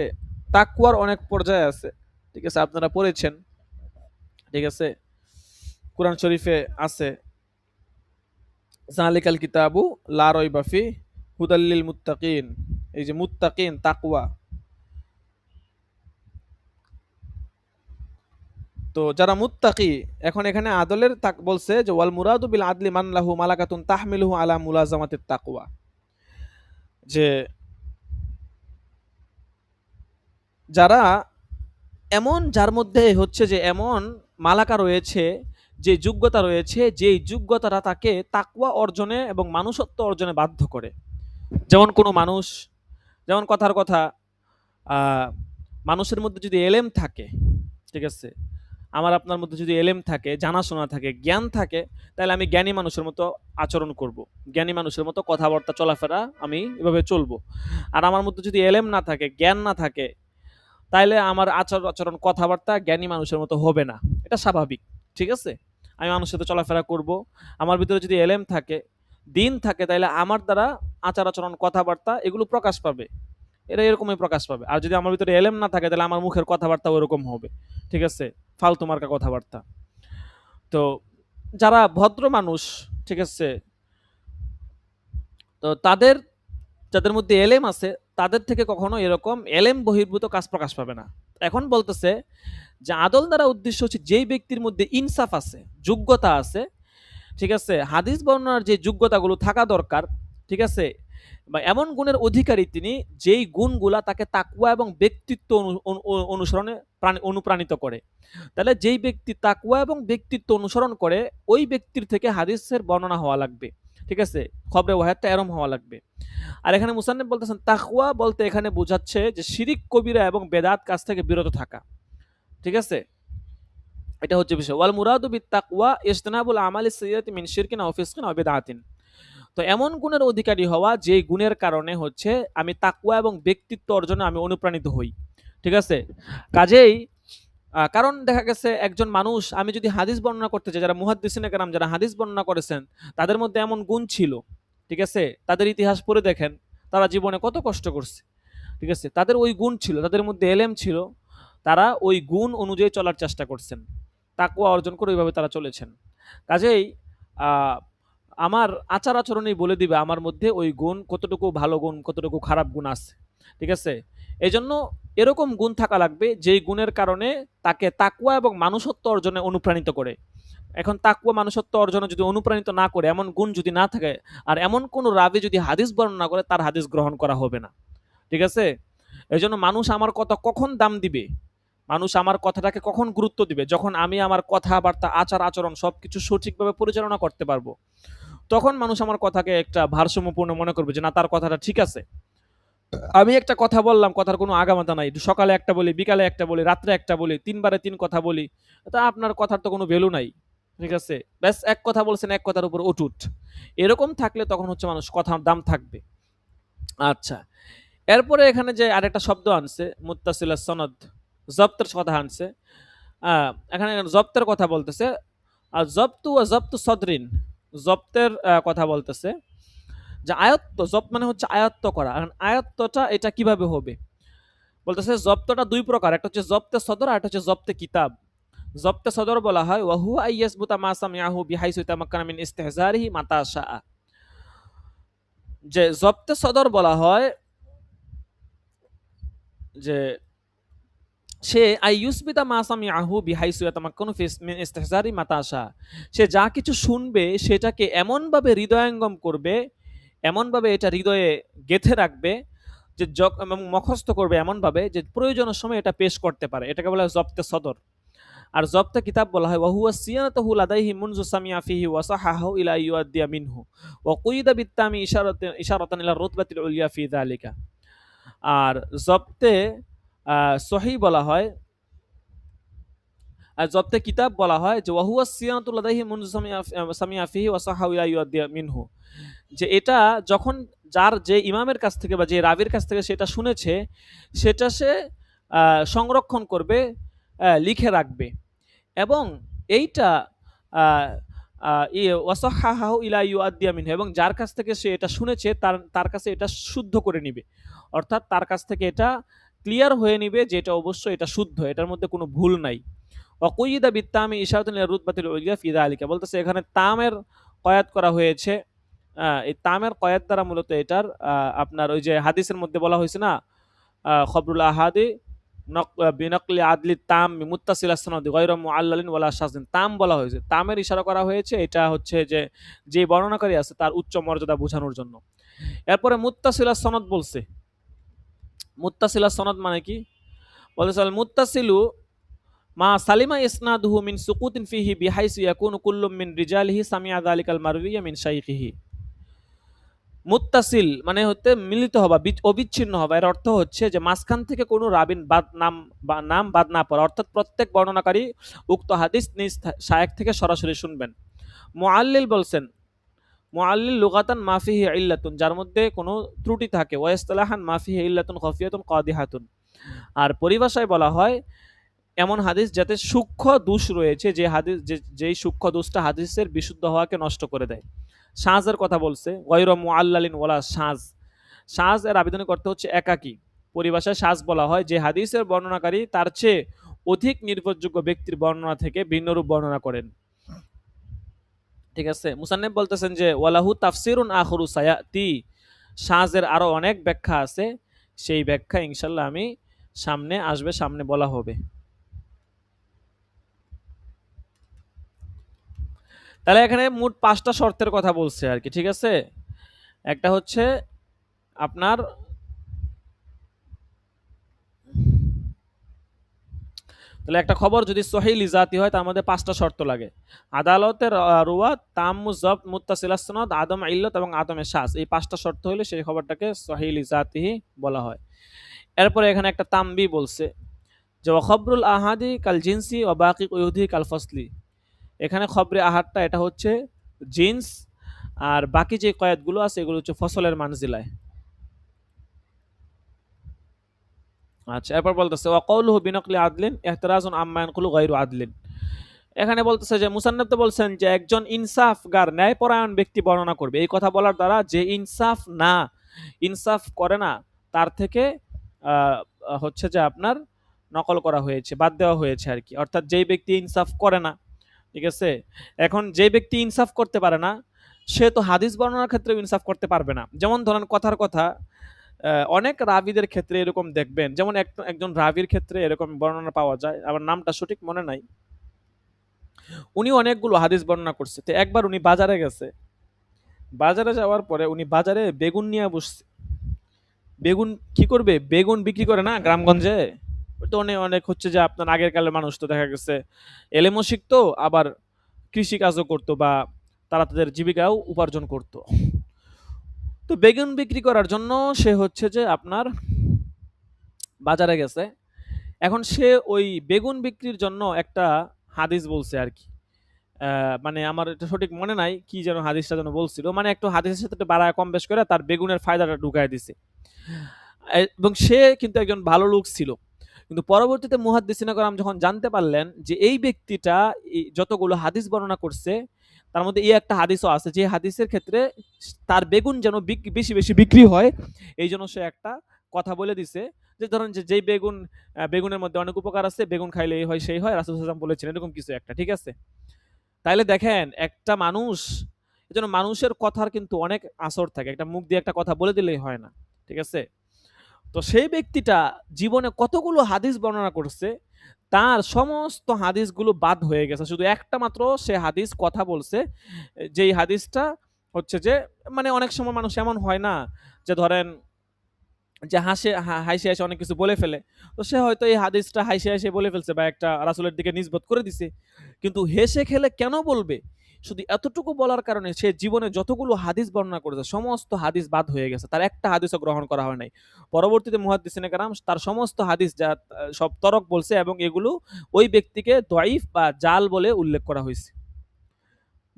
তাকওয়ার অনেক পর্যায়ে আছে, ঠিক আছে, আপনারা পড়েছেন, ঠিক আছে, কোরআন শরীফে আছে জালিকাল কিতাবু লা রাইবা ফি হুদাল লিল মুত্তাকিন। এই যে মুত্তাকিন তাকওয়া, তো যারা মুত্তাকি, এখন এখানে আদলের তাক বলছে যে ওয়াল মুরাদু বিল আদলি মান লাহু মালাকাতুন তাহমিলুহু আলা মুলাজামাতিত তাকওয়া, যে যারা এমন, যার মধ্যে হচ্ছে যে এমন মালাকা রয়েছে, যে যোগ্যতা রয়েছে, যেই যোগ্যতাটা তাকে তাকওয়া অর্জনে এবং মানুষত্ব অর্জনে বাধ্য করে। যেমন কোনো মানুষ, যেমন কথার কথা, মানুষের মধ্যে যদি এলেম থাকে, ঠিক আছে, আমার আপনার মধ্যে যদি এলেম থাকে, জানাশোনা থাকে, জ্ঞান থাকে, তাহলে আমি জ্ঞানী মানুষের মতো আচরণ করব, জ্ঞানী মানুষের মতো কথাবার্তা চলাফেরা আমি এভাবে চলবো। আর আমার মধ্যে যদি এলেম না থাকে, জ্ঞান না থাকে, তাইলে আমার আচরণ কথাবার্তা জ্ঞানী মানুষের মতো হবে না, এটা স্বাভাবিক। ঠিক আছে, আমি মানুষের সাথে চলাফেরা করব। আমার ভিতরে যদি এলেম থাকে, দিন থাকে, তাইলে আমার দ্বারা আচার আচরণ কথাবার্তা এগুলো প্রকাশ পাবে, এরা এরকমই প্রকাশ পাবে। আর যদি আমার ভিতরে এলেম না থাকে, তাহলে আমার মুখের কথাবার্তা ওরকম হবে, ঠিক আছে, ফালতু মার্কা কথাবার্তা। তো যারা ভদ্র মানুষ, ঠিক আছে, তো তাদের, যাদের মধ্যে এলেম আছে, তাদের থেকে কখনো এরকম এলেম বহির্ভূত কাজ প্রকাশ পাবে না। এখন বলতেছে যে আদল দ্বারা উদ্দেশ্য হচ্ছে যেই ব্যক্তির মধ্যে ইনসাফ আছে, যোগ্যতা আছে, ঠিক আছে, হাদিস বর্ণনার যে যোগ্যতাগুলো থাকা দরকার, ঠিক আছে, বা এমন গুণের অধিকারী তিনি, যেই গুণগুলা তাকে তাকওয়া এবং ব্যক্তিত্ব অনুসরণে অনুপ্রাণিত করে। তাহলে যেই ব্যক্তি তাকওয়া এবং ব্যক্তিত্ব অনুসরণ করে, ওই ব্যক্তির থেকে হাদিসের বর্ণনা হওয়া লাগবে, ঠিক আছে, খবরে ওয়াহিদটা এরম হওয়া লাগবে। আর এখানে মুসান্নিফ বলতেছেন তাকওয়া বলতে এখানে বোঝাচ্ছে যে শিরিক কবিরা এবং বেদাত কাজ থেকে বিরত থাকা, ঠিক আছে, এটা হচ্ছে বিষয়। ওয়াল মুরাদু বিত তাকওয়া ইজতিনাবুল আমালি সাইয়্যাতি মিন শিরকিন আও ফিসকিন আও বিদআতিন। তো এমন গুণের অধিকারী হওয়া, যে গুণের কারণে হচ্ছে আমি তাকওয়া এবং ব্যক্তিত্ব অর্জনে আমি অনুপ্রাণিত হই, ঠিক আছে। কাজেই কারণ দেখা গেছে একজন মানুষ, আমি যদি হাদিস বর্ণনা করতে চাই, যারা মুহাদ্দিসিনে কেরাম যারা হাদিস বর্ণনা করেছেন, তাদের মধ্যে এমন গুণ ছিল, ঠিক আছে, তাদের ইতিহাস পড়ে দেখেন, তারা জীবনে কত কষ্ট করছে, ঠিক আছে, তাদের ওই গুণ ছিল, তাদের মধ্যে এলেম ছিল, তারা ওই গুণ অনুযায়ী চলার চেষ্টা করছেন, তাকওয়া অর্জন করে ওইভাবে তারা চলেছেন। কাজেই আমার আচার আচরণেই বলে দিবে আমার মধ্যে ওই গুণ কতটুকু ভালো গুণ, কতটুকু খারাপ গুণ আছে, ঠিক আছে। এই জন্য এরকম গুণ থাকা লাগবে যেই গুণের কারণে তাকে তাকওয়া এবং মানুষত্ব অর্জনে অনুপ্রাণিত করে। এখন তাকওয়া মানুষত্ব অর্জনে যদি অনুপ্রাণিত না করে, এমন গুণ যদি না থাকে, আর এমন কোন রাবি যদি হাদিস বর্ণনা করে, তার হাদিস গ্রহণ করা হবে না, ঠিক আছে। এই জন্য মানুষ আমার কথা কখন দাম দিবে, মানুষ আমার কথাটাকে কখন গুরুত্ব দিবে, যখন আমি আমার কথাবার্তা আচার আচরণ সবকিছু সঠিকভাবে পরিচালনা করতে পারবো, তখন মানুষ আমার কথাকে একটা ভারসাম্যপূর্ণ মনে করবে, যে না, তার কথাটা ঠিক আছে। আমি একটা কথা বললাম, কথার কোনো আগামাতা নাই, সকালে একটা বলি, বিকালে একটা বলি, রাত্রে একটা বলি, 3 বারে 3 কথা বলি, তা আপনার কথার তো কোনো ভ্যালু নাই, ঠিক আছে, ব্যাস এক কথা বলছেন, এক কথার উপর অটুট, এরকম থাকলে তখন হচ্ছে মানুষ কথার দাম থাকবে। আচ্ছা, এরপরে এখানে যে আরেকটা শব্দ আনছে মুত্তাসিলাস সনদ, জব্তের কথা আনছে, এখানে জব্তের কথা বলতেছে, আর জব্তু ও জব্তু সদরিন, জব্তের কথা বলতেছে, যে আয়ত্ত, জব্ত মানে হচ্ছে আয়ত্ত করা। এখন আয়ত্তটা এটা কিভাবে হবে, বলতেছে জব্তটা দুই প্রকার, একটা হচ্ছে জব্তে সদর, আর একটা হচ্ছে জব্তে কিতাব। জব্তে সদর বলা হয় ওয়াহু আইয়াসবুতা মা সামিআহু বিহাইসু তামাক্কানা মিন ইস্তিহজারিহি মাতা শাআ। যে জব্তে সদর বলা হয় যে সে আইয়ুসবিতা মা সামিআহু বিহাইসু তামাক্কানু মিন ইস্তিহজারি মাতা শাআ, সে যা কিছু শুনবে সেটাকে এমনভাবে হৃদয়ঙ্গম করবে, এমনভাবে এটা হৃদয়ে গেঁথে রাখবে, যে এবং মুখস্থ করবে এমনভাবে যে প্রয়োজনের সময় এটা পেশ করতে পারে, এটাকে বলা হয় জব্তে সদর। আর জব্তে কিতাব বলা হয় ওয়াহুয়া সিয়ানাতুহু লাদাইহি মুনযু সামিআ ফিহি ওয়া সাহাহু ইলা ইউআদ্দিয়া মিনহু ওয়া কুইদা বিত্তামি ইশারাতান ইলা রুতবাতিল উলিয়া ফি যালিকা। আর জব্তে সহি বলা হয় আর জব্তে কিতাব বলা হয় যে ওয়াহুয়া সিয়ানাতুল লাদাইহি মুনযু সামিয়া ফিহি ওয়া সাহাহু ইলা ইউদ্দিয়া মিনহু, যে এটা যখন যার যে ইমামের কাছ থেকে বা যে রাবির কাছ থেকে সেটা শুনেছে সেটা সে সংরক্ষণ করবে, লিখে রাখবে, এবং এইটা ওয়াসাহাহু ইলা ইউদ্দিয়া মিনহু, এবং যার কাছ থেকে সে এটা শুনেছে তার কাছে এটা শুদ্ধ করে নিবে, অর্থাৎ তার কাছ থেকে এটা ক্লিয়ার হয়ে নিবে যে এটা অবশ্যই এটা শুদ্ধ, এটার মধ্যে কোনো ভুল নাই। ওয়াকুইদা বিত্তামি ইশারাতুন ইলা রুতবাতিল উলিয়া ফি যালিকা, বলতেছে এখানে তামের কয়াত করা হয়েছে। এই তামের কয়াত দ্বারা মূলত এটার আপনার ওই যে হাদিসের মধ্যে বলা হয়েছে না, খবরুল আহাদি বিনকলি আদলি তাম মুত্তাসিল আসনাদি গায়রা মুআল্লালিন ওয়ালা শাযিন, তাম বলা হয়েছে, তামের ইশারা করা হয়েছে, এটা হচ্ছে যে বর্ণনাকারী আছে তার উচ্চ মর্যাদা বোঝানোর জন্য। এরপরে মুত্তাসিল সনদ বলছে, মুত্তাসিল সনদ মানে কি বলতেছে, আল মুত্তাসিলু মা সালিমা ইসনাদুহু মিন সুকুতিন ফিহি বিহাইসু ইয়াকুনু কুল্লুম মিন রিজালিহি সামিআ যালিকাল মারউইয়া মিন শাইখিহি। মুত্তাসিল মানে হতে মিলিত হওয়া, অবিচ্ছিন্ন হওয়া, এর অর্থ হচ্ছে যে মাঝখান থেকে কোনো রাবিন নাম বাদ না পড়া, অর্থাৎ প্রত্যেক বর্ণনাকারী উক্ত হাদিস নিজ শায়েখ থেকে সরাসরি শুনবেন। মুআল্লিল বলছেন, মুআল্লিল লুগাতান মা ফিহি ইল্লাতুন, যার মধ্যে কোনো ত্রুটি থাকে, ওয়া ইসতিলাহান মা ফিহি ইল্লাতুন খাফিয়াতুন কাদিহাতুন, আর পরিভাষায় বলা হয় এমন হাদিস যাতে সূক্ষ্ম দোষ রয়েছে, যে হাদিস যেই সূক্ষ্ম দোষটা হাদিসের বিশুদ্ধ হওয়াকে নষ্ট করে দেয়। সাজের কথা বলছে, গয়রা মুআল্লালিন ওয়ালা সাজ, সাজ এর আবেদনিক অর্থ হচ্ছে একাকী। পরিভাষায় সাজ বলা হয় যে হাদিসের বর্ণনাকারী তার চেয়ে অধিক নির্ভরযোগ্য ব্যক্তির বর্ণনা থেকে ভিন্নরূপ বর্ণনা করেন। ঠিক আছে, মুসান্নিফ বলতেছেন যে ওয়ালাহু তাফসিরুন আখরু সায়াতি, সাজের আরো অনেক ব্যাখ্যা আছে, সেই ব্যাখ্যা ইনশাআল্লাহ আমি সামনে আসবে, সামনে বলা হবে। তাহলে এখানে মোট 5টা শর্তের কথা বলছে আর কি, ঠিক আছে। একটা হচ্ছে আপনার তাহলে একটা খবর যদি সহিহ লিজাতি হয় তার মধ্যে 5টা শর্ত লাগে। আদালতের রুয়াত, তাম্মু যাবত, মুত্তাসিলাস সনদ, আদম ইল্লাত এবং আদমে শাজ, এই 5টা শর্ত হলে সেই খবরটাকে সহিহ লিজাতিহি বলা হয়। এরপরে এখানে একটা তামবি বলছে যে ওয়া খবরুল আহাদি কাল জিনসি ওয়া বাকি কুয়ুদি কাল ফসলি, এখানে খবরে আহাদটা এটা হচ্ছে জিন্স, আর বাকি যে কয়াতগুলো আছে এগুলো হচ্ছে ফসলের মানজিলায়। আচ্ছা, এরপর বলতেছে ওয়া কওলুহু বিনকলি আদলিন ইহতিরাজুন আম্মা ইয়ানকুলু গায়রু আদলিন, এখানে বলতেছে যে মুসান্নিফ তো বলছেন যে একজন ইনসাফগার ন্যায়পরায়ণ ব্যক্তি বর্ণনা করবে, এই কথা বলার দ্বারা যে ইনসাফ করে না তার থেকে হচ্ছে যে আপনার নকল করা হয়েছে, বাদ দেওয়া হয়েছে আর কি, অর্থাৎ যেই ব্যক্তি ইনসাফ করে না, ঠিক আছে। এখন যে ব্যক্তি ইনসাফ করতে পারে না সে তো হাদিস বর্ণনার ক্ষেত্রে ইনসাফ করতে পারবে না। যেমন ধরেন কথার কথা, অনেক রাবিদের ক্ষেত্রে এরকম দেখবেন, যেমন একজন রাবির ক্ষেত্রে এরকম বর্ণনা পাওয়া যায়, আমার নামটা সঠিক মনে নাই, উনি অনেকগুলো হাদিস বর্ণনা করছে। তো একবার উনি বাজারে গেছে, বাজারে যাওয়ার পরে উনি বাজারে বেগুন নিয়ে বসছে। বেগুন কি করবে, বেগুন বিক্রি করে না গ্রামগঞ্জে, তো অনেক অনেক হচ্ছে যে আপনার আগের কালের মানুষ তো দেখা গেছে এলেমও শিখতো, আবার কৃষি কাজও করতো, বা তারা তাদের জীবিকাও উপার্জন করতো। তো বেগুন বিক্রি করার জন্য সে হচ্ছে যে আপনার বাজারে গেছে। এখন সে ওই বেগুন বিক্রির জন্য একটা হাদিস বলছে আর কি, মানে আমার এটা সঠিক মনে নাই কি যেন হাদিসটা যেন বলছিল, মানে একটু হাদিসের সাথে বাড়ায় কম বেশ করে তার বেগুনের ফায়দাটা ঢুকায় দিছে। এবং সে কিন্তু একজন ভালো লোক ছিল, কিন্তু পরবর্তীতে মুহাদ্দিসিনে কেরাম যখন জানতে পারলেন যে এই ব্যক্তিটা যতগুলো হাদিস বর্ণনা করছে তার মধ্যে এই একটা হাদিসও আছে যে হাদিসের ক্ষেত্রে তার বেগুন যেন বেশি বেশি বিক্রি হয়, এই জন্য সে একটা কথা বলে দিছে যে ধরেন যে যেই বেগুনের মধ্যে অনেক উপকার আছে, বেগুন খাইলে এই হয় সেই হয়, রাসূল সাল্লাল্লাহু আলাইহি ওয়াসাল্লাম বলেছেন এরকম কিছু একটা, ঠিক আছে। তাইলে দেখেন একটা মানুষ, এজন্য মানুষের কথার কিন্তু অনেক আসর থাকে, একটা মুখ দিয়ে একটা কথা বলে দিলেই হয় না, ঠিক আছে। তো সেই ব্যক্তিটা জীবনে কতগুলো হাদিস বর্ণনা করছে, তার সমস্ত হাদিসগুলো বাদ হয়ে গেছে, শুধু একটা মাত্র সে হাদিস কথা বলছে, যেই হাদিসটা হচ্ছে যে মানে অনেক সময় মানুষ এমন হয় না যে ধরেন যে হাসি হাসি অনেক কিছু বলে ফেলে, তো সে হয়তো এই হাদিসটা হাসি হাসি বলে ফেলছে বা একটা রাসূলের দিকে নিসবত করে দিছে, কিন্তু হেসে খেলে কেন বলবে শুধু এতটুকু বলার কারণে সে জীবনে যতগুলো হাদিস বর্ণনা করেছে সমস্ত হাদিস বাদ হয়ে গেছে, তার একটা হাদিসও গ্রহণ করা হয় নাই। পরবর্তীতে মুহাদ্দিসিনে কেরাম তার সমস্ত হাদিস যা সব তরক বলছে এবং এগুলো ওই ব্যক্তিকে দঈফ বা জাল বলে উল্লেখ করা হয়েছে।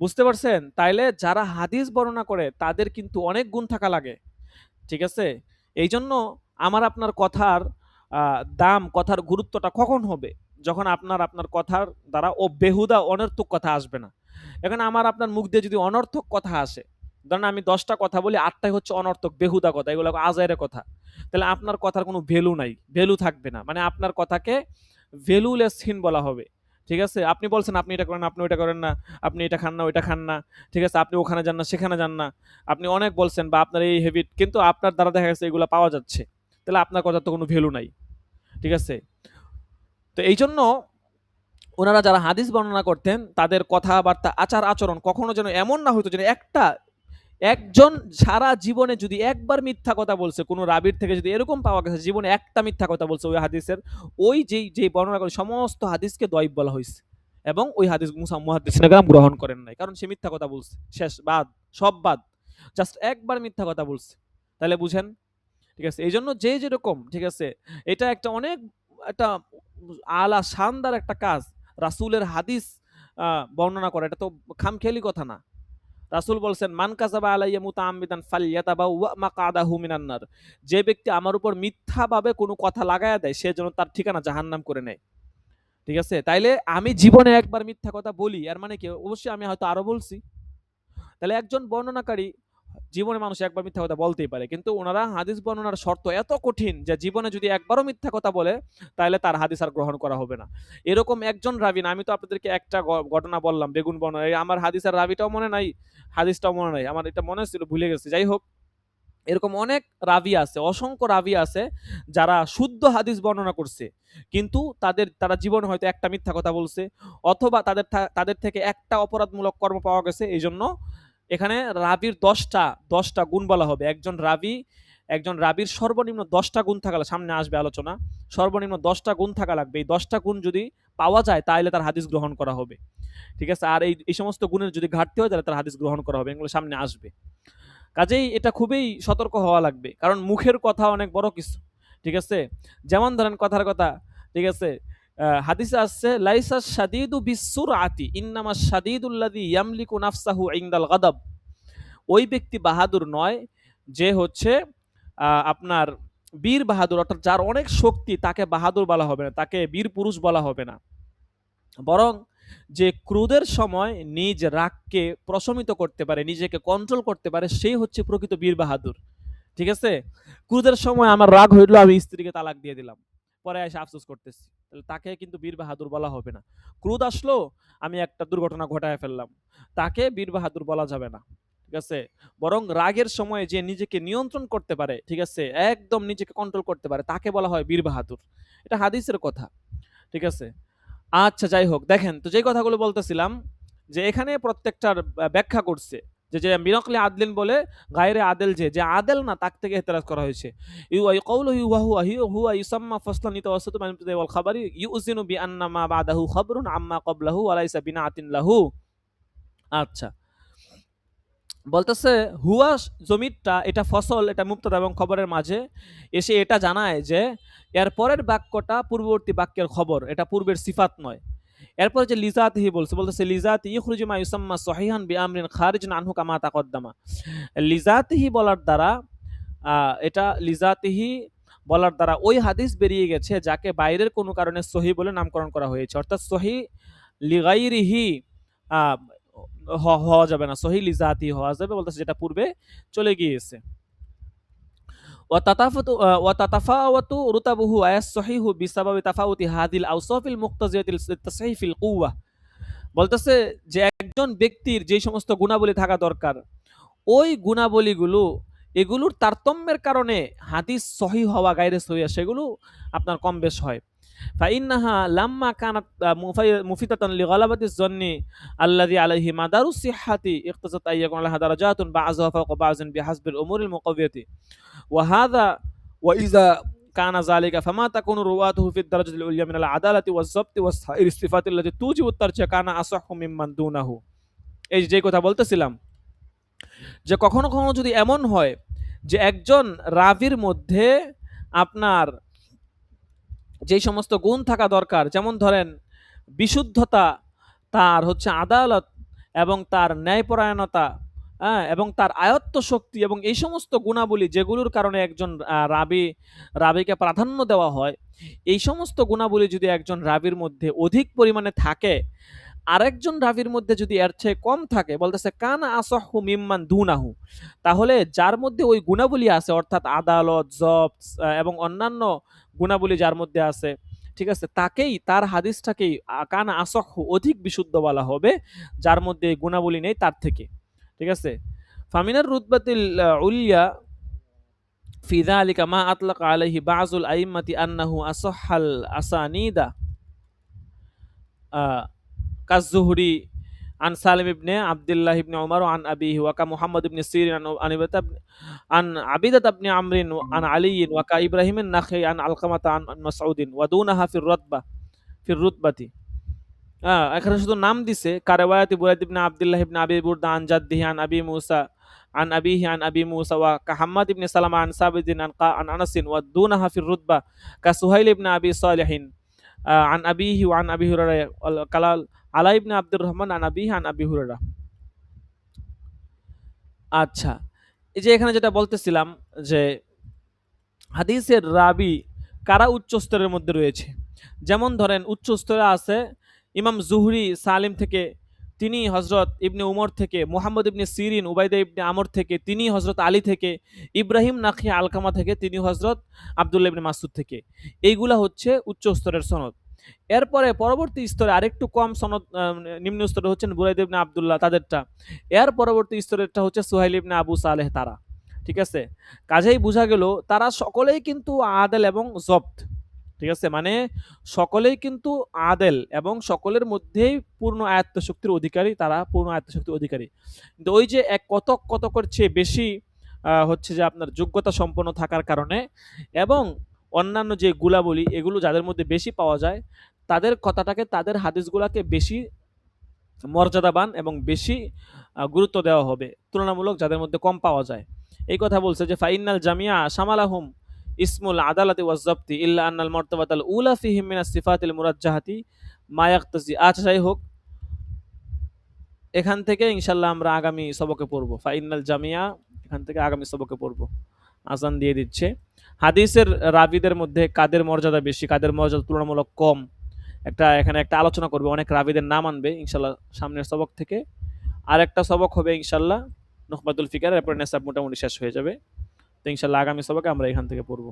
বুঝতে পারছেন? তাইলে যারা হাদিস বর্ণনা করে তাদের কিন্তু অনেক গুণ থাকা লাগে। ঠিক আছে? এইজন্য আমার আপনার কথার দাম, কথার গুরুত্বটা কখন হবে? যখন আপনার কথার দ্বারা বেহুদা অনর্থক কথা আসবে না। এখন আমার আপনার মুখ দিয়ে যদি অনর্থক কথা আসে, ধরেন আমি ১০ টা কথা বলি, ৮ টাই হচ্ছে অনর্থক বেহুদা কথা, এগুলো আজাইরা কথা। তাহলে আপনার কথার কোনো ভ্যালু নাই, ভ্যালু থাকবে না। মানে আপনার কথাকে ভ্যালুলেসহীন বলা হবে। ঠিক আছে? আপনি বলছেন আপনি এটা করেন, আপনি ওইটা করেন না, আপনি এটা খান না, ওইটা খান না। ঠিক আছে? আপনি ওখানে যান না, সেখানে যান না। আপনি অনেক বলছেন বা আপনার এই হ্যাবিট, কিন্তু আপনার দ্বারা দেখা গেছে এগুলো পাওয়া যাচ্ছে। তাহলে আপনার কথার তো কোনো ভ্যালু নাই। ঠিক আছে? তো এইজন্য ওনারা যারা হাদিস বর্ণনা করতেন তাদের কথাবার্তা, আচার আচরণ কখনো যেন এমন না হইতো যেন একজন সারা জীবনে যদি একবার মিথ্যা কথা বলছে, কোন রাবির থেকে যদি এরকম পাওয়া গেছে জীবনে একটা মিথ্যা কথা বলছে ওই হাদিসের, ওই যেই বর্ণনা করে সমস্ত হাদিসকে দয়ীফ বলা হয়েছে এবং ওই হাদিস মুহাদ্দিসিনে কেরাম গ্রহণ করেন নাই, কারণ সে মিথ্যা কথা বলছে। শেষ, বাদ, সব বাদ, জাস্ট একবার মিথ্যা কথা বলছে। তাহলে বুঝেন? ঠিক আছে? এই জন্য যে যেরকম, ঠিক আছে, এটা একটা আলা শানদার একটা কাজ। রাসূলের হাদিস বর্ণনা করা এটা তো খামখেয়ালি কথা না। রাসূল বলছেন, মান কাযাবা আলাইয়া মুতাআম্মিদান ফালইয়াতাবাওয়া মাকআদাহু মিনান নার। যে ব্যক্তি আমার উপর মিথ্যাভাবে কোনো কথা লাগায়া দেয় সে যেন তার ঠিকানা জাহান্নাম করে নেয়। ঠিক আছে? তাইলে আমি জীবনে একবার মিথ্যা কথা বলি, এর মানে কি? অবশ্যই আমি হয়তো আরো বলছি। তাহলে একজন বর্ণনাকারী জীবনে মানুষ একবার মিথ্যা কথা বলতেই পারে, কিন্তু ওনারা হাদিস বর্ণনার শর্ত এত কঠিন যে জীবনে যদি একবারও মিথ্যা কথা বলে তাহলে তার হাদিস আর গ্রহণ করা হবে না। এরকম একজন রাবি না, আমি তো আপনাদেরকে একটা ঘটনা বললাম বেগুন বর্ণনা, আমার হাদিসের রাবিটাও মনে নাই, হাদিসটাও মনে নাই, আমার এটা মনে ছিল ভুলে গেছি। যাই হোক, এরকম অনেক রাবি আছে, অসংখ্য রাবি আছে যারা শুদ্ধ হাদিস বর্ণনা করছে, কিন্তু তারা জীবনে হয়তো একটা মিথ্যা কথা বলছে, অথবা তাদের থেকে একটা অপরাধমূলক কর্ম পাওয়া গেছে। এই জন্য এখানে রাবির দশটা গুণ বলা হবে। একজন রাবির সর্বনিম্ন ১০টা গুণ থাকা, সামনে আসবে আলোচনা, সর্বনিম্ন ১০টা গুণ থাকা লাগবে। এই ১০টা গুণ যদি পাওয়া যায় তাহলে তার হাদিস গ্রহণ করা হবে। ঠিক আছে? আর এই সমস্ত গুণের যদি ঘাটতি হয় তাহলে তার হাদিস গ্রহণ করা হবে, এগুলো সামনে আসবে। কাজেই এটা খুবই সতর্ক হওয়া লাগবে, কারণ মুখের কথা অনেক বড় কিছু। ঠিক আছে? যেমন ধরেন কথার কথা, ঠিক আছে, হাদিসে আসছে, লাইসা শাদীদু বিসসুরআতি ইন্নামাস শাদীদুল্লাযী ইয়ামলিকু নাফসাহু ইনদাল গাদাব। ওই ব্যক্তি বাহাদুর নয় যে হচ্ছে আপনার বীর বাহাদুর, অর্থাৎ যার অনেক শক্তি তাকে বাহাদুর বলা হবে না, তাকে বীর পুরুষ বলা হবে না। বরং যে ক্রোধের সময় নিজ রাগকে প্রশমিত করতে পারে, নিজেকে কন্ট্রোল করতে পারে, সেই হচ্ছে প্রকৃত বীর বাহাদুর। ঠিক আছে? ক্রোধের সময় আমার রাগ হইলো, আমি স্ত্রীকে তালাক দিয়ে দিলাম, পরে এসে আফসোস করতেছি, তাহলে তাকে কিন্তু বীর বাহাদুর বলা হবে না। ক্রোধ আসলো, আমি একটা দুর্ঘটনা ঘটায় ফেললাম, তাকে বীর বাহাদুর বলা যাবে না। ঠিক আছে? বরং রাগের সময় যে নিজেকে নিয়ন্ত্রণ করতে পারে, ঠিক আছে, একদম নিজেকে কন্ট্রোল করতে পারে, তাকে বলা হয় বীর বাহাদুর। এটা হাদিসের কথা। ঠিক আছে? আচ্ছা, যাই হোক, দেখেন তো যেই কথাগুলো বলতেছিলাম, যে এখানে প্রত্যেকটার ব্যাখ্যা করছে যে বিনকলি আদলিন বলে গায়রে আদেল, যে আদেল না তাক থেকে এতরাজ করা হয়েছে। কওলুহু ওয়া হুয়া ইউসাম্মা ফাসলান ইয়াতাওয়াসাতু মিনাল ইবতিদাই ওয়াল খাবারি ইউযিনু বিআন্না মা বাদাহু খাবরুন আম্মা ক্বাবলাহু ওয়া লাইসা বিনাআতিন লাহু। আচ্ছা, বলতেছে হুয়া জমিরটা, এটা ফসল, এটা মুবতাদা এবং খবরের মাঝে এসে এটা জানায় যে এর পরের বাক্যটা পূর্ববর্তী বাক্যের খবর, এটা পূর্বের সিফাত নয়। এরপর যে লিজাতিহি বলতেছে লিজাতি ইখরুজু মা ইউসাম্মা সহিহান বিআমরিন খারিজিন আনহু কামা তাকদ্দামা। লিজাতিহি বলার দ্বারা এটা লিজাতিহি বলার দ্বারা ওই হাদিস বেরিয়ে গেছে যাকে বাইরের কোনো কারণে সহি বলে নামকরণ করা হয়েছে, অর্থাৎ সহি লিগাইরিহি হওয়া যাবে না, সহি লিজাতি হওয়া যাবে, বলতেছে যেটা পূর্বে চলে গিয়েছে। ওয়াতাতাফাওয়াতু রুতাবুহু আয়াস সহিহু বিসাবাবি তাফাউতি হাদিল আওসাফিল মুক্তাজিয়াতিল তাসহিফিল কুওয়া। বলতেছে যে একজন ব্যক্তির যে সমস্ত গুণাবলী থাকা দরকার, ওই গুণাবলীগুলো এগুলোর তারতম্যের কারণে হাদিস সহিহ হওয়া গায়রে সহিহ সেগুলো আপনার কম বেশ হয়। ফাইন্নাহা লাম্মা কানাত মুফিদাতান লিগালাবাতিজ জন্নি আল্লাযী আলাইহি মাদারুস সিহহাতি ইখতাসাত আইয়াকুন লাহা দারাজাতুন বা'যুহা ফাওকা বা'যিন বিহাসবিল উমুরিল মুকাওয়াতি ওয়া হাযা ওয়া ইযা কানা যালিকা ফামা তাকুনু রুওয়াতুহু ফিদ দারাজাতিল উলিয়া মিনাল আদালাতি ওয়াজ যাবতি ওয়াস সাইরি সিফাতিল লাতী তুজিবু তারজিহ কানা আসাহহু মিম্মান দুনাহু। এই যে কথা বলতেছিলাম, যে কখনো কখনো যদি এমন হয় যে একজন রাভির মধ্যে আপনার যেই সমস্ত গুণ থাকা দরকার, যেমন ধরেন বিশুদ্ধতা, তার হচ্ছে আদালত, এবং তার ন্যায়পরায়ণতা, হ্যাঁ, এবং তার আয়ত্ত শক্তি, এবং এই সমস্ত গুণাবলী যেগুলোর কারণে একজন রাবিকে প্রাধান্য দেওয়া হয়, এই সমস্ত গুণাবলী যদি একজন রাবির মধ্যে অধিক পরিমাণে থাকে, আরেকজন রাবির মধ্যে যদি এর চেয়ে কম থাকে, বলতেছে কানা আসহু মিম্মান দুনাহু, তাহলে যার মধ্যে ওই গুণাবলী আছে, অর্থাৎ আদালত, জব্ত এবং অন্যান্য গুণাবলী যার মধ্যে আছে, ঠিক আছে, তাকেই, তার হাদিসটাকেই কানা আসহু, অধিক বিশুদ্ধ বলা হবে, যার মধ্যে এই গুণাবলী নেই তার থেকে। ঠিক আছে, ফামিনার রুতবাতিল উলিয়া ফি যালিকা মা আতলাকা আলাইহি বাযুল আইম্মাতি আন্নাহু আসহহাল আসানিদা কাজ-জুহরি আন সালিম ইবনে আব্দুল্লাহ ইবনে উমর আন আবিহি ওয়া কা মুহাম্মদ ইবনে সিরিন আন আবিদাত ইবনে আমরিন আন আলী ওয়া কা ইব্রাহিম আন-নাখি আন আলকামাতা আন মাসউদিন ওয়া দুনাহা ফির রুতবাতি। এখানে শুধু নাম দিছে, কারাওয়ায়াতি বুরাইদ ইবনে আব্দুল্লাহ ইবনে আবি বুরদা আন জাদ্দিহি আন আবি মুসা আন আবিহি আন আবি মুসা ওয়া কা হাম্মাদ ইবনে সালামা আন সাবিদিন আন আনাসিন ওয়া দুনাহা ফির রুতবা কা সুহাইল ইবনে আবি সালিহিন আন আবিহি ওয়া আন আবি হুরায়রা কালাল আলা ইবনে আব্দুর রহমান আন আবিহি আন আবি হুরায়রা। আচ্ছা, এই যে এখানে যেটা বলতেছিলাম, যে হাদিসের রাবি কারা উচ্চ স্তরের মধ্যে রয়েছে, যেমন ধরেন উচ্চ স্তরে আছে ইমাম জুহরি সালিম থেকে, তিনি হজরত ইবনে উমর থেকে, মুহাম্মদ ইবনে সিরিন উবাইদা ইবনে আমর থেকে, তিনি হজরত আলী থেকে, ইব্রাহিম নাখি আলকামা থেকে, তিনি হজরত আব্দুল্লাহ ইবনে মাসুদ থেকে। এইগুলা হচ্ছে উচ্চ স্তরের সনদ। এরপরে পরবর্তী স্তরে আরেকটু কম সনদ, নিম্ন স্তরে হচ্ছেন বুরাইদ ইবনে আব্দুল্লাহ, তাদেরটা। এর পরবর্তী স্তরেরটা হচ্ছে সুহাইল ইবনে আবু সালেহ, তারা। ঠিক আছে, কাজেই বোঝা গেল তারা সকলেই কিন্তু আদেল এবং জব্ত। ঠিক আছে, মানে সকলেই কিন্তু আদেল এবং সকলের মধ্যেই পূর্ণ আয়ত্ত শক্তির অধিকারী, তারা পূর্ণ আয়ত্ত শক্তির অধিকারী। কিন্তু ওই যে এক কতকের চেয়ে বেশি হচ্ছে যে আপনার যোগ্যতা সম্পন্ন থাকার কারণে, এবং অন্যান্য যে গুলাবলী এগুলো যাদের মধ্যে বেশি পাওয়া যায়, তাদের কথাটাকে, তাদের হাদিসগুলাকে বেশি মর্যাদাবান এবং বেশি গুরুত্ব দেওয়া হবে তুলনামূলক যাদের মধ্যে কম পাওয়া যায়। এই কথা বলছে যে ফাইনাল জামিয়া শামালাহুম ইসমুল আদালাতি ওয়াজ জাবতি ইল্লা আন্নাল মারতাবাতাল উলা ফিহিম মিনাস সিফাতিল মুরাজ্জাহাতি মা ইয়াকতাজি। আচ্ছা, যাই হোক, এখান থেকে ইনশাআল্লাহ আমরা আগামী সবকে পড়ব। ফাইনাল জামিয়া এখান থেকে আগামী সবকে পড়ব। আজান দিয়ে দিচ্ছে। হাদিসের রাবিদের মধ্যে কাদের মর্যাদা বেশি, কাদের মর্যাদা তুলনামূলক কম, এখানে একটা আলোচনা করবে। অনেক রাবিদের নাম আনবে ইনশাআল্লাহ সামনের সবক থেকে। আর একটা সবক হবে ইনশাআল্লাহ নুখবাতুল ফিকার, এরপর নেসাব মোটামুটি শেষ হয়ে যাবে। তো ইনশাআল্লাহ আগামী সবকে আমরা এখান থেকে পড়ব।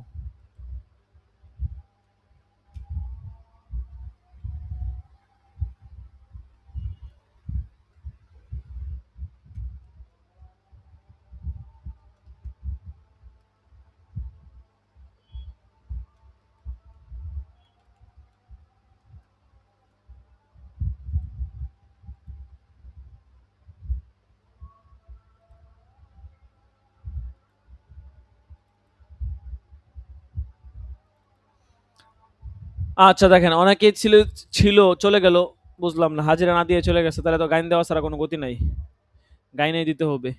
আচ্ছা, দেখেন, অনেকেই ছিল ছিল চলে গেল, বুঝলাম না, হাজিরা না দিয়ে চলে গেছে, তাহলে তো গাইন দেওয়া ছাড়া কোনো গতি নাই, গাইনেই দিতে হবে।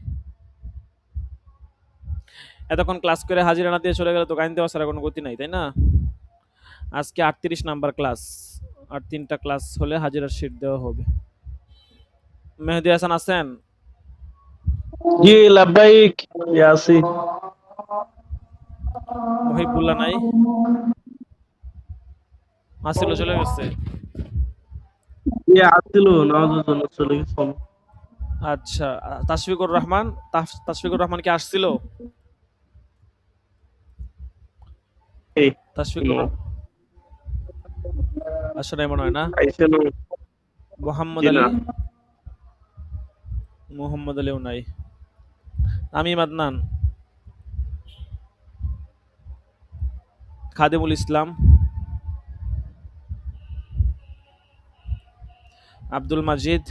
এতক্ষণ ক্লাস করে হাজিরা না দিয়ে চলে গেলে তো গাইন দেওয়া ছাড়া কোনো গতি নাই, তাই না? আজকে 38 নাম্বার ক্লাস, আর 3টা ক্লাস হলে হাজিরার শিট দেওয়া হবে। মেহেদি হাসান আছেন? জি লাব্বাইক, ইয়াসি। মহিবুল্লাহ নাই? আসিল, চলে গেছে। ইয়ে আসছিল, নামাজের জন্য চলে গেছিল। আচ্ছা, তাশফিকুর রহমান, তাশফিকুর রহমান কি আসছিল? এই তাশফিকুর আসলে মনে হয় না। আইসেন। মোহাম্মদ জি না। আলী, মোহাম্মদ আলীও নাই। তামিম আদনান, খাদিমুল ইসলাম, আব্দুল মাজিদ,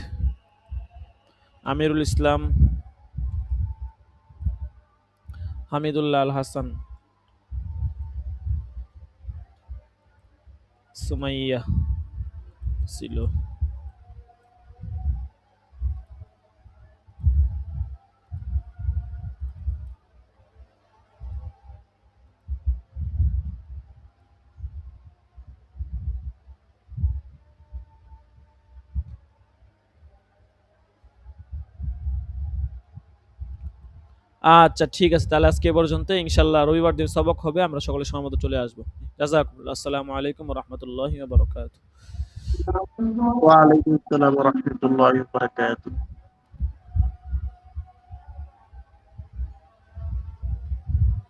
আমিরুল ইসলাম, হামিদুল্লাহ আল হাসান, সুমাইয়া ছিল। আচ্ছা ঠিক আছে, তাহলে আজকে এ পর্যন্ত। ইনশাল্লাহ রবিবার দিন সবক হবে, আমরা সকলে সময় মতো চলে আসবো। জাযাকুমুল্লাহ। আসসালামু আলাইকুম ওয়া রাহমাতুল্লাহি ওয়া বারাকাতুহু। ওয়ালাইকুম আসসালাম ওয়া রাহমাতুল্লাহি ওয়া বারাকাতুহু।